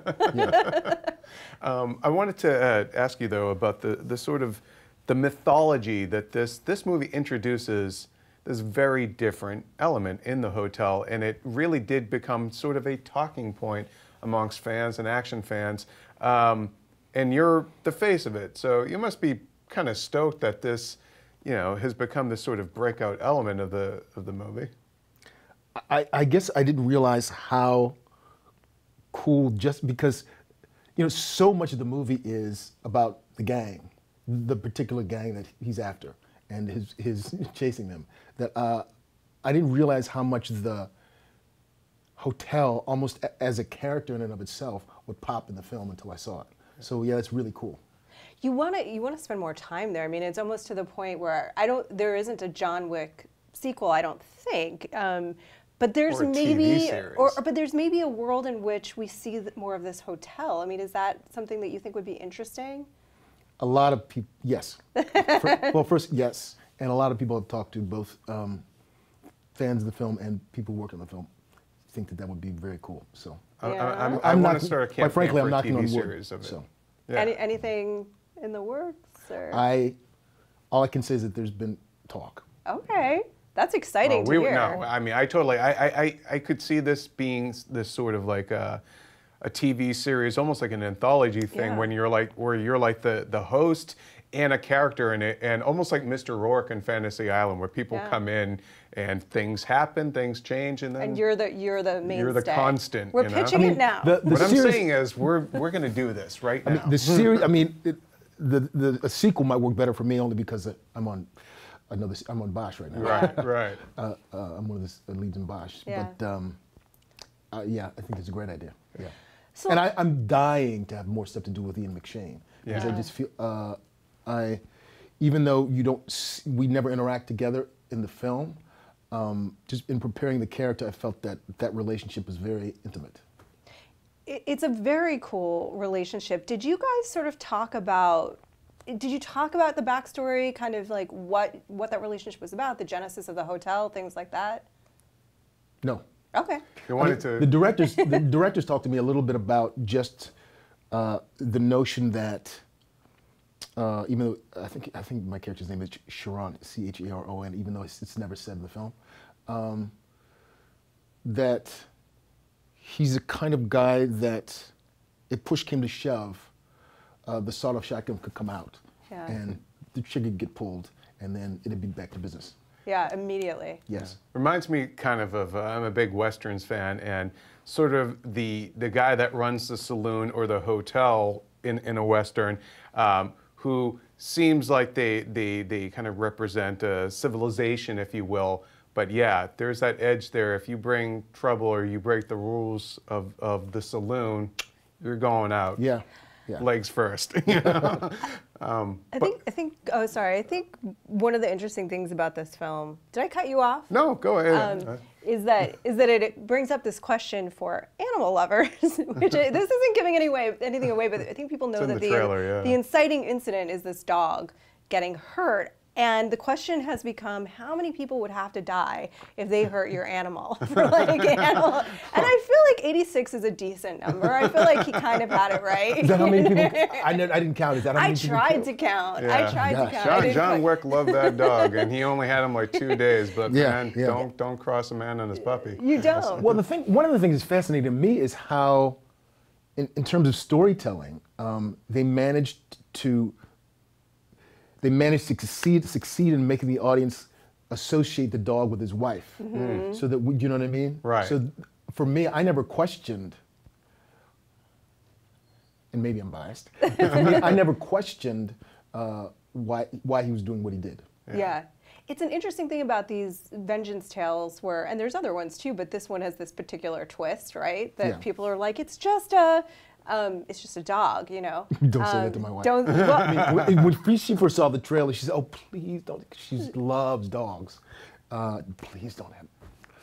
I wanted to ask you though about the sort of the mythology that this movie introduces. This very different element in the hotel, and it really did become sort of a talking point amongst fans and action fans. And you're the face of it, so you must be kind of stoked that this, has become this sort of breakout element of the movie. I guess I didn't realize how cool, just because, so much of the movie is about the gang, the particular gang that he's after, and his chasing them. That I didn't realize how much the hotel, almost as a character in and of itself, would pop in the film until I saw it. So yeah, it's really cool. You want to spend more time there. I mean, it's almost to the point where there isn't a John Wick sequel, I don't think. But there's Or a TV series. but there's maybe a world in which we see more of this hotel. I mean, is that something that you think would be interesting? A lot of people, yes. First, yes. And a lot of people I've talked to, both fans of the film and people working on the film, think that would be very cool. So Yeah. I want to start a campaign quite frankly, for I'm a knocking TV on wood. series of it. So Yeah. Anything in the works? Or? all I can say is that there's been talk. Okay, that's exciting to hear. No, I mean, I could see this being this sort of like a TV series, almost like an anthology thing, Yeah. when where you're like the host and a character in it, and almost like Mr. Rourke in Fantasy Island, where people Yeah. come in and things happen, things change, and then And you're the mainstay. you're the constant. We're pitching it now. what I'm saying is we're going to do this right now. The series, the sequel might work better for me only because I'm on Bosch right now. Right. I'm one of the leads in Bosch. Yeah. But yeah, I think it's a great idea. Yeah. So- And I'm dying to have more stuff to do with Ian McShane, because Yeah. I just feel even though we never interact together in the film, just in preparing the character, I felt that relationship was very intimate. It's a very cool relationship. Did you guys sort of talk about the backstory, kind of like what that relationship was about, the genesis of the hotel, things like that? No. Okay. You wanted to. The directors talked to me a little bit about just the notion that even though I think my character's name is Charon, Cheron, even though it's never said in the film, that he's the kind of guy that if push came to shove, the sawed-off shotgun could come out, Yeah. and the trigger could get pulled, and then it'd be back to business. Yeah, immediately. Yes. Reminds me kind of I'm a big Westerns fan, and sort of the guy that runs the saloon or the hotel in a Western, who seems like they kind of represent a civilization, if you will. But yeah, there's that edge there. If you bring trouble or you break the rules of the saloon, you're going out. Yeah. Yeah. Legs first. I think one of the interesting things about this film, did I cut you off? No, go ahead. Is that it brings up this question for animal lovers, which this isn't giving anything away, but I think people know in that the trailer, the inciting incident is this dog getting hurt. And the question has become, how many people would have to die if they hurt your animal? And I feel like 86 is a decent number. I feel like he kind of had it right. Is that how many people? I didn't count. Is that how many people? I tried to count. Yeah. I tried to count. I didn't John quite- Wick loved that dog, and he only had him like 2 days. But Yeah, man, yeah. don't cross a man and his puppy. You don't. Well, one of the things that's fascinating to me is how, in terms of storytelling, they managed to succeed in making the audience associate the dog with his wife, so that you know what I mean. Right. So for me, I never questioned, and maybe I'm biased. For me, I never questioned why he was doing what he did. Yeah. It's an interesting thing about these vengeance tales and there's other ones too, but this one has this particular twist, right? That Yeah. people are like, it's just a dog, you know? Don't say that to my wife. Well, She first saw the trailer, she said, "Oh, please don't." She loves dogs. Please don't have.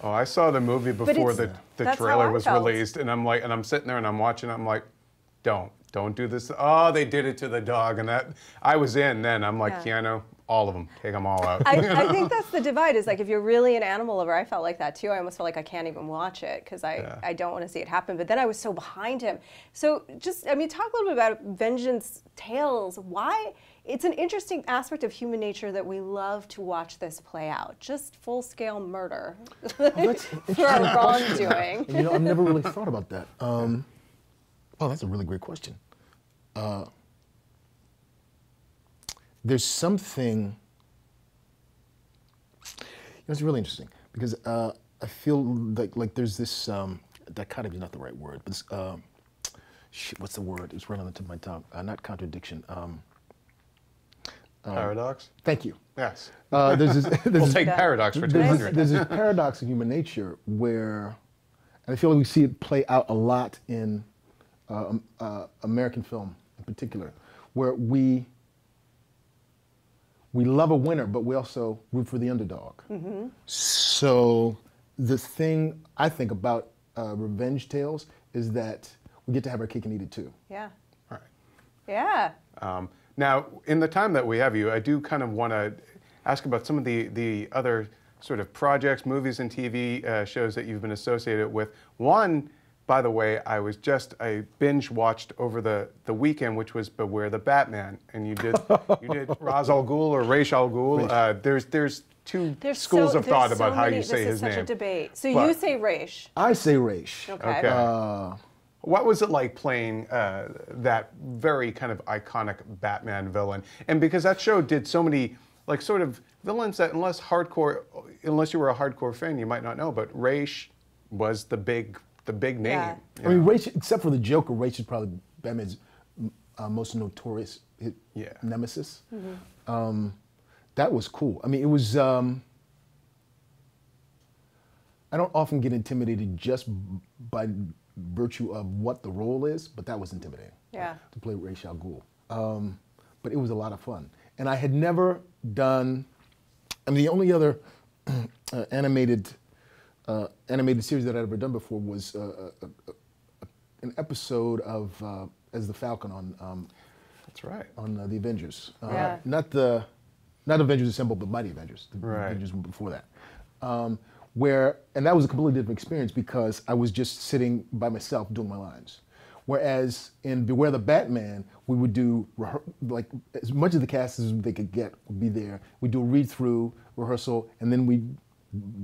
Oh, I saw the movie before the that's how trailer I was felt. released, and I'm sitting there and I'm watching. I'm like, don't do this. Oh, they did it to the dog, and that I was in. Then I'm like, Keanu, all of them, take them all out. I think that's the divide. Is like if you're really an animal lover, I felt like that too. I almost felt like I can't even watch it because I don't want to see it happen. But then I was so behind him. So just talk a little bit about Vengeance Tales. Why? It's an interesting aspect of human nature that we love to watch this play out. Just full-scale murder for our wrongdoing. You know, I've never really thought about that. Oh, that's a really great question. There's something. It's really interesting because I feel like there's this dichotomy is not the right word, but what's the word? It's right on the tip of my tongue. Not contradiction. Paradox? Thank you. Yes. We'll take paradox for 200. There's this paradox of human nature where, and I feel like we see it play out a lot in American film in particular, where we love a winner, but we also root for the underdog. Mm-hmm. So the thing I think about Revenge Tales is that we get to have our cake and eat it too. Yeah. All right. Yeah. Now, in the time that we have you, I do kind of want to ask about some of the other sort of projects, movies, and TV shows that you've been associated with. One, by the way, I binge watched over the weekend, which was Beware the Batman, and you did Ra's al Ghul or Ra's al Ghul. There's two schools of thought about how you say his name. This is such a debate. So But you say Raish. I say Raish. Okay. What was it like playing that very kind of iconic Batman villain? And because that show did so many like sort of villains that unless you were a hardcore fan, you might not know, but Raish was the big name. Yeah. I mean, Raish, except for the Joker, Raish is probably Batman's most notorious nemesis. Mm-hmm. That was cool. I mean, it was. I don't often get intimidated just by virtue of what the role is, but that was intimidating. Yeah. To play Ra's al Ghul. But it was a lot of fun. And I had never done, the only other animated series that I'd ever done before was an episode of as the Falcon on That's right. On the Avengers. Yeah. Not Avengers Assemble, but Mighty Avengers. The Avengers before that. And that was a completely different experience because I was just sitting by myself doing my lines. Whereas in Beware the Batman, we would do, like, as much of the cast as they could get would be there. We'd do a read-through, rehearsal, and then we'd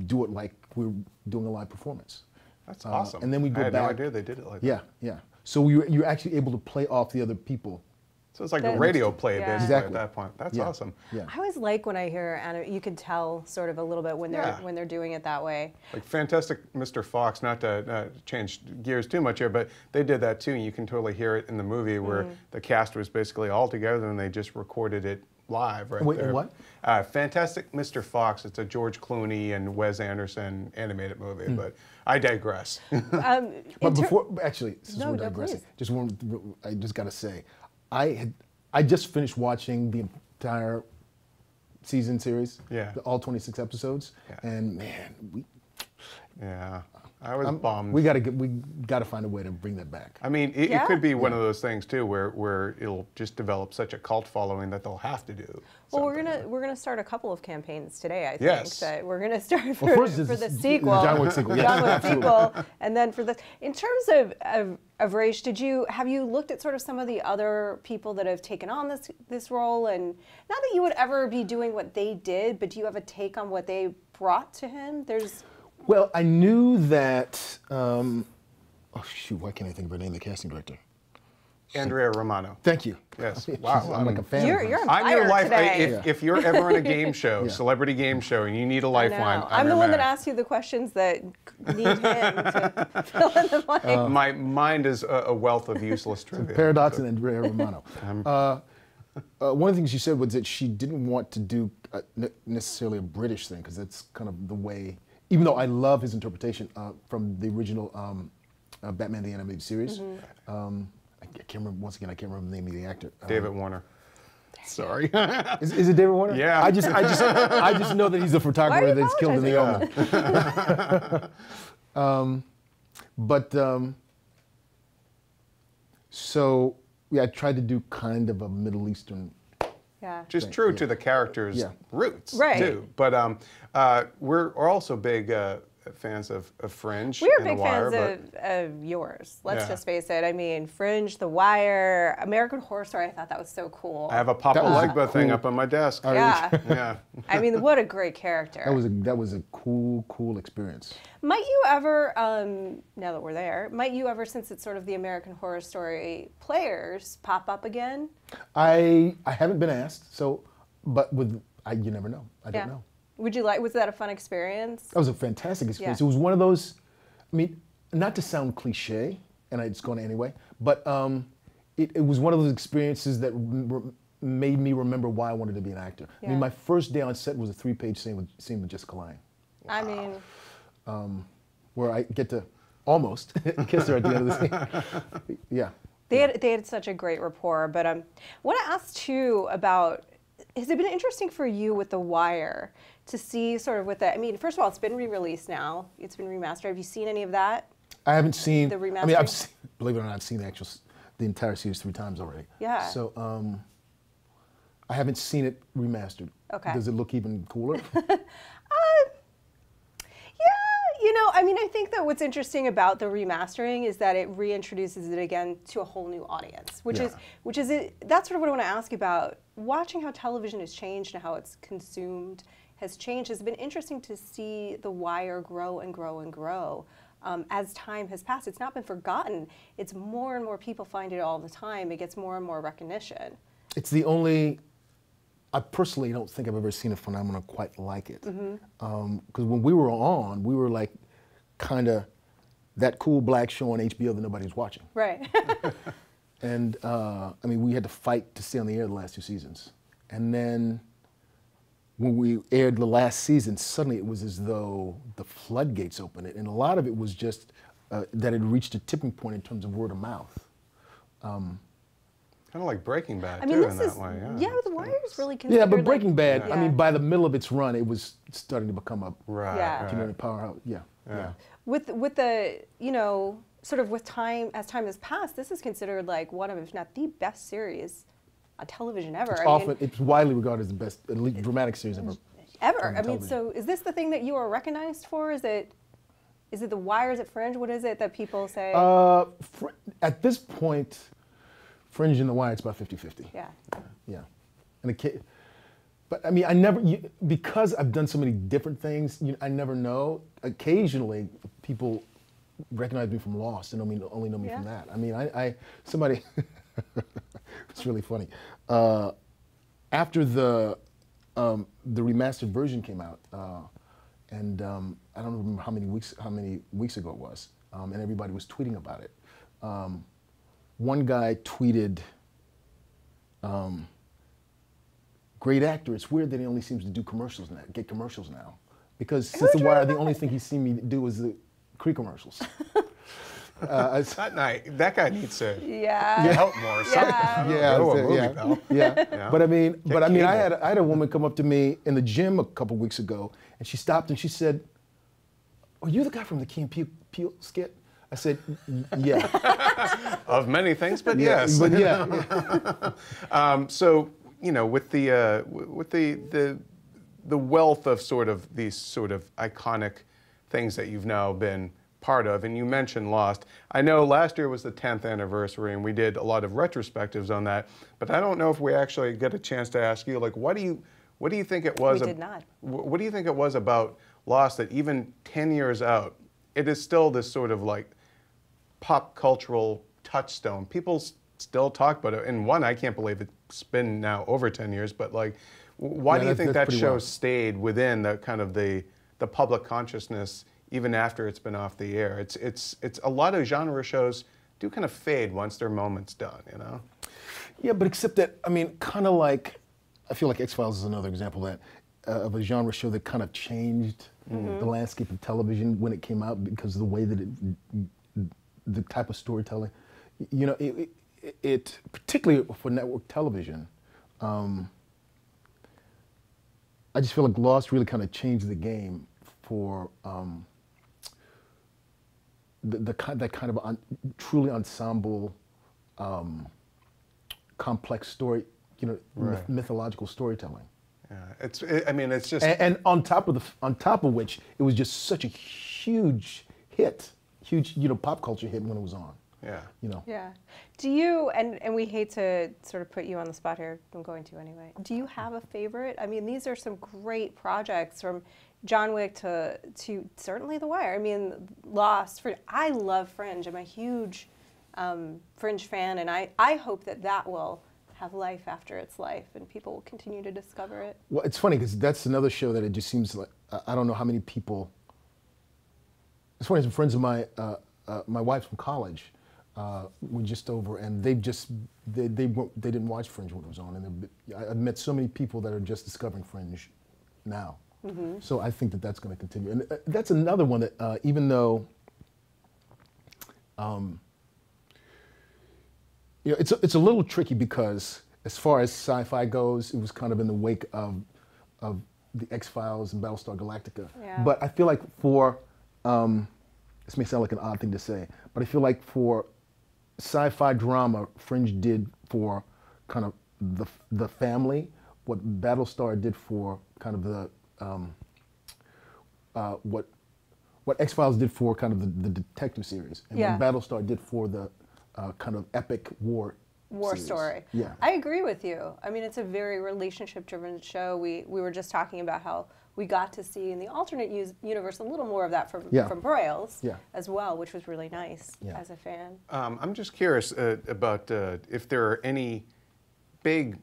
do it like we were doing a live performance. That's awesome. And then we go back. I had no idea they did it like that. Yeah, yeah. So you're actually able to play off the other people. So it's like a radio play basically Exactly. at that point. That's Yeah. awesome. Yeah. I always like when I hear you can tell sort of a little bit when they're doing it that way. Like Fantastic Mr. Fox, not to change gears too much here, but they did that too. And you can totally hear it in the movie where the cast was basically all together and they just recorded it live right there. What? Fantastic Mr. Fox. It's a George Clooney and Wes Anderson animated movie, but I digress. But before, actually, since we're digressing, I just got to say, I just finished watching the entire season series, all 26 episodes, and man, I was bummed. We got to find a way to bring that back. I mean, it could be one of those things too, where it'll just develop such a cult following that they'll have to do. Well, we're gonna start a couple of campaigns today. I think Yes. that we're gonna start for the sequel, John Wick sequel, John Wick sequel, and then for in terms of Raish, have you looked at sort of some of the other people that have taken on this role, and not that you would ever be doing what they did, but do you have a take on what they brought to him? Well, I knew that. Oh shoot! Why can't I think of her name? The casting director. Andrea Romano. Thank you. Yes. Wow. I'm like a fan. You're on fire I'm your life. today. If you're ever in a game show, celebrity game show, and you need a lifeline, I'm the one that asks you the questions that need him to fill in the blank. My mind is a wealth of useless trivia. Paradox and Andrea Romano. One of the things she said was that she didn't want to do necessarily a British thing because that's kind of the way. Even though I love his interpretation from the original Batman the Animated Series. I can't remember the name of the actor. David Warner. Sorry. Is it David Warner? Yeah. I just know that he's a photographer that's killed in the Omen. So yeah, I tried to do kind of a Middle Eastern. Yeah. Just true to the character's roots, Right. too. But we're also big fans of Fringe. We are and big The Wire, fans of yours. Let's Yeah. just face it. I mean, Fringe, The Wire, American Horror Story. I thought that was so cool. I have a Papa That was Legba thing cool. up on my desk. Yeah. Yeah. I mean, what a great character. That was a cool experience. Might you ever, now that we're there, might you ever, since it's sort of the American Horror Story players, pop up again? I haven't been asked, so you never know. I don't know. Was that a fun experience? That was a fantastic experience. Yeah. It was one of those, I mean, not to sound cliche, and it's going anyway, but it was one of those experiences that made me remember why I wanted to be an actor. I mean, my first day on set was a 3-page scene with Jessica Lange. I mean, where I get to almost kiss her at the end of the scene. Yeah. they had such a great rapport. But I want to ask too about, has it been interesting for you with The Wire to see sort of with the, I mean, first of all, it's been re-released now. It's been remastered. Have you seen any of that? I haven't seen The I mean, remastering? believe it or not, I've seen the entire series 3 times already. Yeah. So I haven't seen it remastered. Okay. Does it look even cooler? I mean, I think that what's interesting about the remastering is that it reintroduces it again to a whole new audience, which is that's sort of what I want to ask you about. Watching how television has changed and how it's consumed has changed. It's been interesting to see The Wire grow and grow and grow as time has passed. It's not been forgotten. It's more and more people find it all the time. It gets more and more recognition. It's the only. I personally don't think I've ever seen a phenomenon quite like it. Because when we were on, we were like kind of that cool black show on HBO that nobody's watching. Right. And I mean, we had to fight to stay on the air the last 2 seasons. And then when we aired the last season, suddenly it was as though the floodgates opened. And a lot of it was just that it reached a tipping point in terms of word of mouth. Kind of like Breaking Bad, I mean, too, this in that is, way. The Wire is really considered. Yeah, but Breaking Bad, Yeah. I mean, by the middle of its run, it was starting to become a Right. Yeah. community powerhouse. Yeah. With the, sort of with time, as time has passed, this is considered like one of, if not the best series on television ever. It's widely regarded as the best elite dramatic series ever. Ever. I mean, television. so is this the thing that you are recognized for? Is it The Wire? Is it Fringe? What is it that people say? At this point, Fringe and The Wire, it's about 50-50. Yeah. Yeah. But I mean, because I've done so many different things, I never know. Occasionally, people recognize me from Lost and only know me from that. I mean, somebody, it's really funny. After the remastered version came out, and I don't remember how many weeks ago it was, and everybody was tweeting about it. One guy tweeted, great actor, it's weird that he only seems to do commercials now, get commercials now. Because since The Wire, the only thing he's seen me do was the Cree commercials. That guy needs to Yeah. help more. Yeah. But I mean, I had a woman come up to me in the gym a couple weeks ago, and she stopped and she said, "Are you the guy from the Key and Peele skit?" I said, "Yeah." Of many things, but yes. But yeah. So with the wealth of sort of these sort of iconic things that you've now been part of, and you mentioned Lost. I know last year was the 10th anniversary, and we did a lot of retrospectives on that. But I don't know if we actually get a chance to ask you, like, what do you think it was? We did not. What do you think it was about Lost that even 10 years out, it is still this sort of like pop cultural touchstone? People still talk about it. And one, I can't believe it's been now over 10 years, but like, why do you think that show stayed within the kind of the public consciousness even after it's been off the air? It's a lot of genre shows do kind of fade once their moment's done, Yeah, but except that, I mean, kind of like, I feel like X-Files is another example of a genre show that kind of changed the landscape of television when it came out because of the way that the type of storytelling, it particularly for network television, I just feel like Lost really kind of changed the game for that kind of truly ensemble, complex story, mythological storytelling. Yeah, I mean, it's just And on top of which, it was just such a huge hit, pop culture hit when it was on. yeah. Yeah. Do you, and we hate to sort of put you on the spot here, I'm going to anyway. Do you have a favorite? I mean, these are some great projects from John Wick to certainly The Wire. I mean, Lost. I love Fringe. I'm a huge Fringe fan, and I hope that will have life after its life, and people will continue to discover it. Well, it's funny because that's another show that it just seems like I don't know how many people. It's funny. Some friends of my wife from college were just over, and they didn't watch Fringe when it was on, and I've met so many people that are just discovering Fringe now. Mm-hmm. So I think that's going to continue, and that's another one that even though. It's a little tricky because as far as sci-fi goes, it was kind of in the wake of the X-Files and Battlestar Galactica. Yeah. But I feel like for, this may sound like an odd thing to say, but I feel like for sci-fi drama, Fringe did for kind of the family, what Battlestar did for kind of the, what X-Files did for kind of the detective series, and what Battlestar did for the kind of epic war series. Story. Yeah. I agree with you. I mean, it's a very relationship-driven show. We were just talking about how we got to see in the alternate universe a little more of that from Broyles as well, which was really nice as a fan. I'm just curious about if there are any big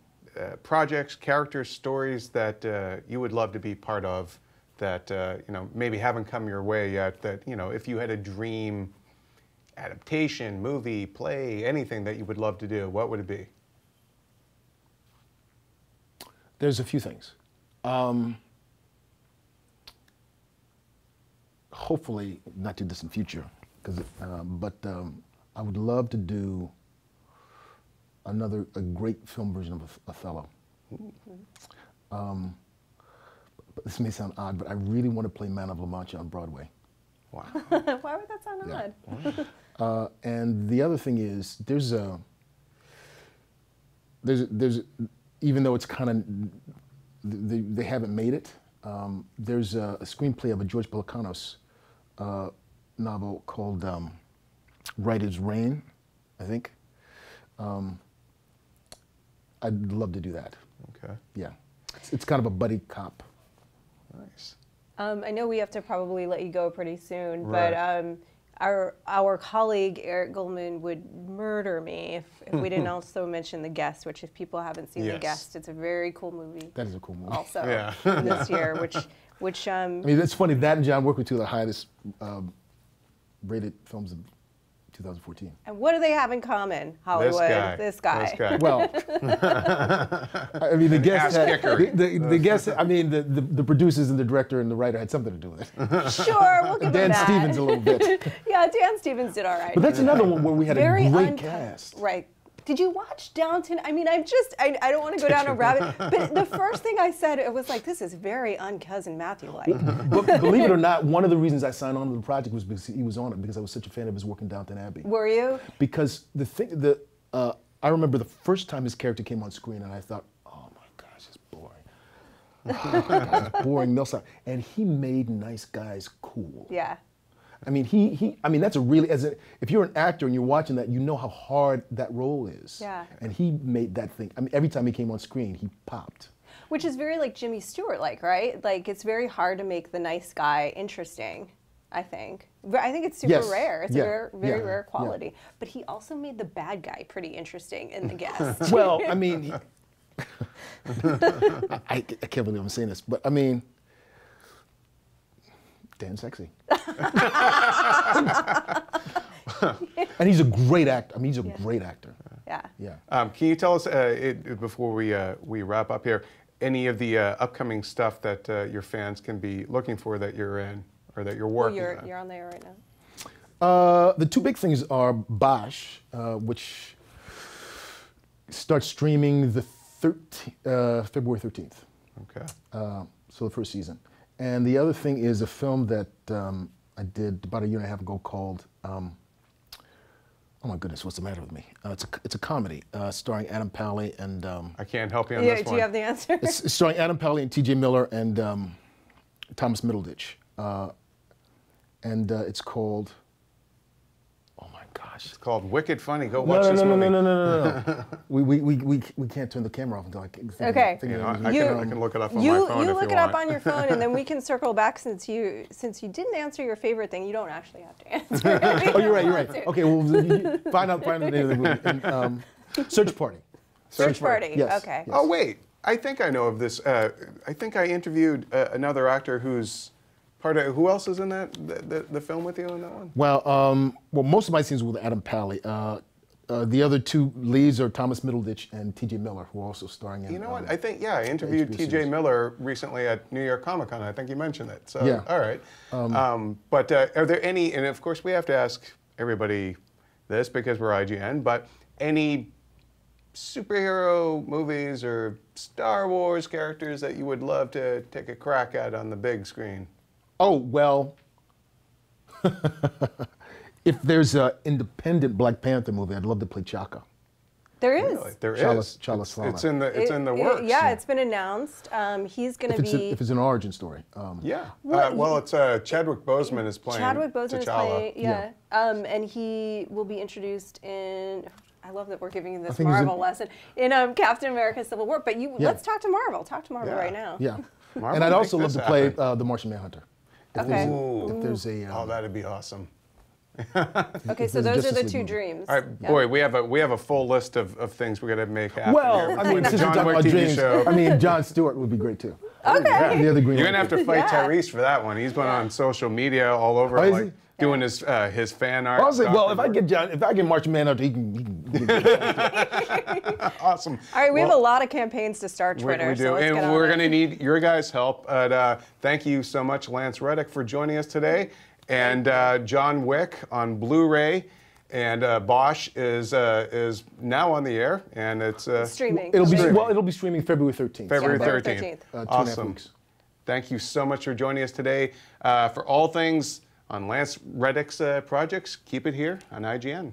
projects, characters, stories that you would love to be part of that maybe haven't come your way yet. That if you had a dream adaptation, movie, play, anything that you would love to do, what would it be? There's a few things. Hopefully, not too distant future, but I would love to do a great film version of Othello. But this may sound odd, but I really want to play Man of La Mancha on Broadway. Wow. Why would that sound odd? And the other thing is, there's even though it's kind of, they haven't made it, there's a screenplay of a George Pelecanos novel called Right as Rain, I think. I'd love to do that. Okay. Yeah. It's kind of a buddy cop. Nice. I know we have to probably let you go pretty soon, Right. but our colleague Eric Goldman would murder me if we didn't also mention The Guest, which if people haven't seen The Guest, it's a very cool movie. That is a cool movie. Also this year, which I mean, it's funny, that and John Wick were two of the highest rated films of 2014. And what do they have in common, Hollywood? This guy. Well, I mean, The Guest. I mean, the producers and the director and the writer had something to do with it. Sure, we'll give Dan him that. Stevens a little bit. Yeah, Dan Stevens did all right. But that's another one where we had Very a great cast. Right. Did you watch Downton? I mean, I don't want to go down a rabbit, but the first thing I said, it was like, this is very Uncousin Matthew-like. But believe it or not, one of the reasons I signed on to the project was because he was on it, because I was such a fan of his work in Downton Abbey. Were you? Because I remember the first time his character came on screen, and I thought, oh my gosh, it's boring. Oh my gosh, it's boring. Milsap. And he made nice guys cool. Yeah. I mean, I mean, that's if you're an actor and you're watching that, you know how hard that role is. Yeah. And he made that thing. I mean, every time he came on screen, he popped. Which is very like Jimmy Stewart-like, right? Like, it's very hard to make the nice guy interesting, I think. I think it's super rare. It's a very rare quality. Yeah. But he also made the bad guy pretty interesting in The Guest. Well, I mean, I can't believe I'm saying this, but I mean, damn sexy. And he's a great actor. I mean, he's a great actor. Yeah. Yeah. Can you tell us, before we wrap up here, any of the upcoming stuff that your fans can be looking for that you're in or that you're working on? You're on there right now. The two big things are Bosch, which starts streaming the February 13th. Okay. So the first season. And the other thing is a film that I did about a year and a half ago called, oh my goodness, what's the matter with me? It's a comedy starring Adam Pally and... I can't help you on this one. Do you have the answer? It's starring Adam Pally and T.J. Miller and Thomas Middleditch. And it's called... Oh my gosh. It's called Wicked Funny. Go watch this movie. No. we can't turn the camera off until I can. Okay. You know, I can look it up on my phone You if you look it want. up on your phone, and then we can circle back since you didn't answer your favorite thing. You don't actually have to answer. Oh, you're right. Okay, well, find out the name of the movie. And, Search Party. Search Party. Yes. Okay. Yes. Oh wait, I think I know of this. I think I interviewed another actor who's part of. Who else is in that the film with you on that one? Well, most of my scenes were with Adam Pally. The other two leads are Thomas Middleditch and T.J. Miller, who are also starring in. You know what? I think I interviewed HBO T.J. series. Miller recently at New York Comic Con. I think you mentioned it. So Yeah. all right. But are there any? And of course, we have to ask everybody this because we're IGN. But any superhero movies or Star Wars characters that you would love to take a crack at on the big screen? Oh, well, if there's an independent Black Panther movie, I'd love to play Chaka. There is. Really? There Chala is. Slana. It's in the works. Yeah, it's been announced. He's going to be. If it's an origin story. Yeah. Well, Well, it's Chadwick Boseman is playing Chadwick Boseman is T'Challa. playing. Yeah. And he will be introduced in. I love that we're giving you this think he's Marvel in- lesson in Captain America: Civil War. But let's talk to Marvel. Talk to Marvel Yeah. right now. Yeah. Marvel And I'd make also love this to play happen. the Martian Manhunter. Okay. If there's a. Oh, that'd be awesome. Okay, so There's those are the Justice two League movie. dreams. All right, Yeah. boy, we have a full list of things we're gonna make happen here. Well, I Between mean, the since we're John talking Wick about TV dreams, show. I mean, Jon Stewart would be great too. Okay. The other Green You're gonna have to fight Yeah. Tyrese for that one. He's been on social media all over, Oh, is like he? doing his fan art. I was like, well, if document- I get Martian Manhunter, he can awesome. All right, we have Well, a lot of campaigns to start we Twitter. do, so let's get and on we're it. going to need your guys' help. Thank you so much, Lance Reddick, for joining us today. And John Wick on Blu-ray, and Bosch is now on the air, and it's Streaming. It'll be streaming February 13th. February February 13th. 13th. 2.5 Awesome. weeks. Thank you so much for joining us today. For all things on Lance Reddick's projects, keep it here on IGN.